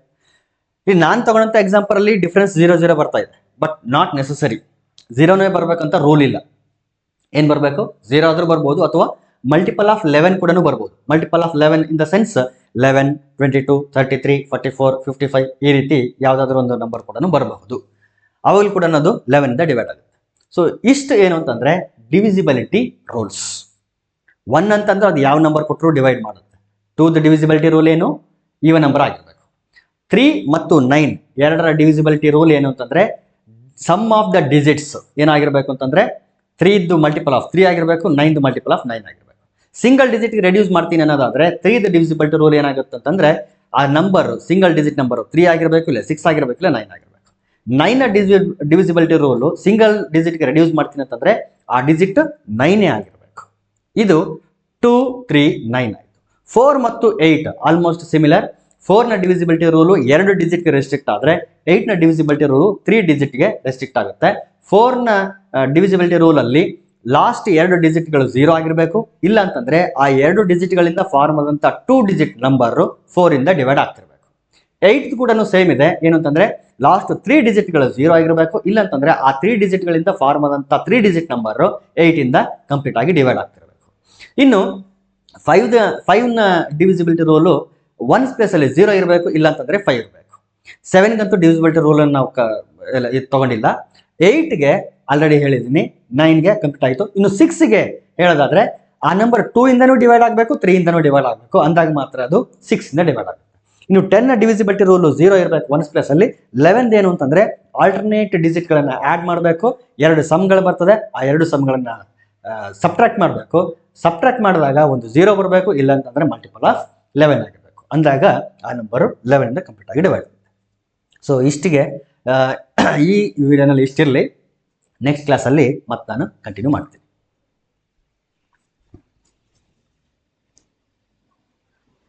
ಈಗ ನಾನು ತಗೊಂಡಂಥ ಎಕ್ಸಾಂಪಲ್ ಅಲ್ಲಿ ಡಿಫ್ರೆನ್ಸ್ 0 0 ಬರ್ತಾ ಇದೆ, ಬಟ್ ನಾಟ್ ನೆಸಸರಿ 0ನೇ ಬರ್ಬೇಕಂತ ರೂಲ್ ಇಲ್ಲ. ಏನು ಬರಬೇಕು, 0 ಆದ್ರೂ ಬರ್ಬೋದು, ಅಥವಾ ಮಲ್ಟಿಪಲ್ ಆಫ್ 11 ಕೂಡ ಬರ್ಬೋದು. Multiple of 11 in the sense 11 22 33 44 55 ಈ ರೀತಿ ಯಾವುದಾದ್ರೂ ಒಂದು ನಂಬರ್ ಕೂಡ ಬರಬಹುದು. ಅವಾಗಲೂ ಕೂಡ ಅದು 11 ಇಂದ ಡಿವೈಡ್ ಆಗುತ್ತೆ. ಸೊ ಇಷ್ಟು ಏನು ಅಂತಂದ್ರೆ ಡಿವಿಸಿಬಿಲಿಟಿ ರೂಲ್ಸ್. 1 ಅಂತಂದ್ರೆ ಅದು ಯಾವ ನಂಬರ್ ಕೊಟ್ಟರು ಡಿವೈಡ್ ಮಾಡುತ್ತೆ. 2 ಡಿವಿಸಿಬಿಲಿಟಿ ರೂಲ್ ಏನು, ಈವನ್ ನಂಬರ್ ಆಗಿರಬೇಕು. 3 ಮತ್ತು 9 ಎರಡರ ಡಿವಿಸಿಬಿಲಿಟಿ ರೂಲ್ ಏನು ಅಂತಂದ್ರೆ ಸಮ್ ಆಫ್ ದ ಡಿಜಿಟ್ಸ್ ಏನಾಗಿರ್ಬೇಕು ಅಂತಂದ್ರೆ 3 ಮಲ್ಟಿಪಲ್ ಆಫ್ 3 ಆಗಿರಬೇಕು, 9 ಮಲ್ಟಿಪಲ್ ಆಫ್ 9 ಆಗಿರಬೇಕು. ಸಿಂಗಲ್ ಡಿಜಿಟ್ ರೆಡ್ಯೂಸ್ ಮಾಡ್ತೀನಿ ಅನ್ನೋದಾದ್ರೆ 3 ಡಿವಿಸಿಬಿಲಿಟಿ ರೂಲ್ ಏನಾಗುತ್ತೆ ಅಂತಂದ್ರೆ ಆ ನಂಬರ್ ಸಿಂಗಲ್ ಡಿಜಿಟ್ ನಂಬರ್ 3 ಆಗಿರಬೇಕು, ಇಲ್ಲ 6 ಆಗಿರಬೇಕು, ಇಲ್ಲ 9 ಆಗಿರಬೇಕು. 9ನ ಡಿವಿಸಿಬಿಲಿಟಿ ರೂಲ್ ಸಿಂಗಲ್ ಡಿಜಿಟ್ಗೆ ರೆಡ್ಯೂಸ್ ಮಾಡ್ತೀನಿ ಅಂತಂದ್ರೆ ಆ ಡಿಜಿಟ್ 9 ಆಗಿರಬೇಕು. ಇದು 2 3 9 ಆಯಿತು. 4 ಮತ್ತು 8 ಆಲ್ಮೋಸ್ಟ್ ಸಿಮಿಲರ್. 4ನ ಡಿವಿಸಿಬಿಲಿಟಿ ರೂಲು 2 ಡಿಜಿಟ್ಗೆ ರೆಸ್ಟ್ರಿಕ್ಟ್ ಆದರೆ 8ನ ಡಿವಿಸಿಬಿಲಿಟಿ ರೂಲು 3 ಡಿಜಿಟ್ಗೆ ರೆಸ್ಟ್ರಿಕ್ಟ್ ಆಗುತ್ತೆ. 4ನ ಡಿವಿಸಿಬಿಲಿಟಿ ರೂಲಲ್ಲಿ ಲಾಸ್ಟ್ 2 ಡಿಜಿಟ್ಗಳು 0 ಆಗಿರಬೇಕು, ಇಲ್ಲ ಅಂತಂದ್ರೆ ಆ 2 ಡಿಜಿಟ್ಗಳಿಂದ ಫಾರ್ಮ್ ಆದಂಥ 2 ಡಿಜಿಟ್ ನಂಬರ್ 4 ಇಂದ ಡಿವೈಡ್ ಆಗ್ತಿರ್ಬೇಕು. 8 ಕೂಡ ಸೇಮ್ ಇದೆ, ಏನು ಅಂತಂದ್ರೆ ಲಾಸ್ಟ್ 3 ಡಿಜಿಟ್ಗಳು 0 ಆಗಿರಬೇಕು, ಇಲ್ಲ ಅಂತಂದ್ರೆ ಆ 3 ಡಿಜಿಟ್ಗಳಿಂದ ಫಾರ್ಮ್ ಆದಂಥ 3 ಡಿಜಿಟ್ ನಂಬರ್ 8 ಇಂದ ಕಂಪ್ಲೀಟ್ ಆಗಿ ಡಿವೈಡ್ ಆಗ್ತಿರ್ಬೇಕು. ಇನ್ನು 5ನ ಡಿವಿಸಿಬಿಲಿಟಿ ರೂಲು 1 ಪ್ಲೇಸ್ ಅಲ್ಲಿ 0 ಇರಬೇಕು, ಇಲ್ಲ ಅಂತಂದ್ರೆ 5 ಇರಬೇಕು. 7ಗಂತೂ ಡಿವಿಸಿಬಿಲಿಟಿ ರೂಲ್ ಅನ್ನು ನಾವು ತಗೊಂಡಿಲ್ಲ. 8ಗೆ ಆಲ್ರೆಡಿ ಹೇಳಿದ್ದೀನಿ, 9ಗೆ ಕಂಪ್ಲೀಟ್ ಆಯಿತು. ಇನ್ನು 6ಗೆ ಹೇಳೋದಾದ್ರೆ ಆ ನಂಬರ್ 2 ಇಂದನೂ ಡಿವೈಡ್ ಆಗಬೇಕು, 3 ಇಂದನೂ ಡಿವೈಡ್ ಆಗಬೇಕು, ಅಂದಾಗ ಮಾತ್ರ ಅದು 6 ಇಂದ ಡಿವೈಡ್ ಆಗುತ್ತೆ. ಇನ್ನು 10ನ ಡಿವಿಸಿಬಿಲಿಟಿ ರೂಲು 0 ಇರಬೇಕು 1 ಪ್ಲೇಸ್ ಅಲ್ಲಿ. 11 ಏನು ಅಂತಂದ್ರೆ ಆಲ್ಟರ್ನೇಟ್ ಡಿಜಿಟ್ಗಳನ್ನ ಆ್ಯಡ್ ಮಾಡಬೇಕು, 2 ಸಮ್ಗಳು ಬರ್ತದೆ, ಆ 2 ಸಮ್ಗಳನ್ನ ಸಬ್ಟ್ರಾಕ್ಟ್ ಮಾಡಬೇಕು. ಸಬ್ಟ್ರಾಕ್ಟ್ ಮಾಡಿದಾಗ ಒಂದು 0 ಬರಬೇಕು, ಇಲ್ಲ ಅಂತಂದ್ರೆ ಮಲ್ಟಿಪಲ್ ಆಫ್ 11 ಆಗಿರಬೇಕು, ಅಂದಾಗ ಆ ನಂಬರು 11 ಇಂದ ಕಂಪ್ಲೀಟ್ ಆಗಿ ಡಿವೈಡ್ ಆಗುತ್ತೆ. ಸೊ ಇಷ್ಟಿಗೆ ಈ ವಿಡಿಯೋನಲ್ಲಿ ಇಷ್ಟಿರಲಿ. ನೆಕ್ಸ್ಟ್ ಕ್ಲಾಸಲ್ಲಿ ಮತ್ತೆ ನಾನು ಕಂಟಿನ್ಯೂ ಮಾಡ್ತೀನಿ.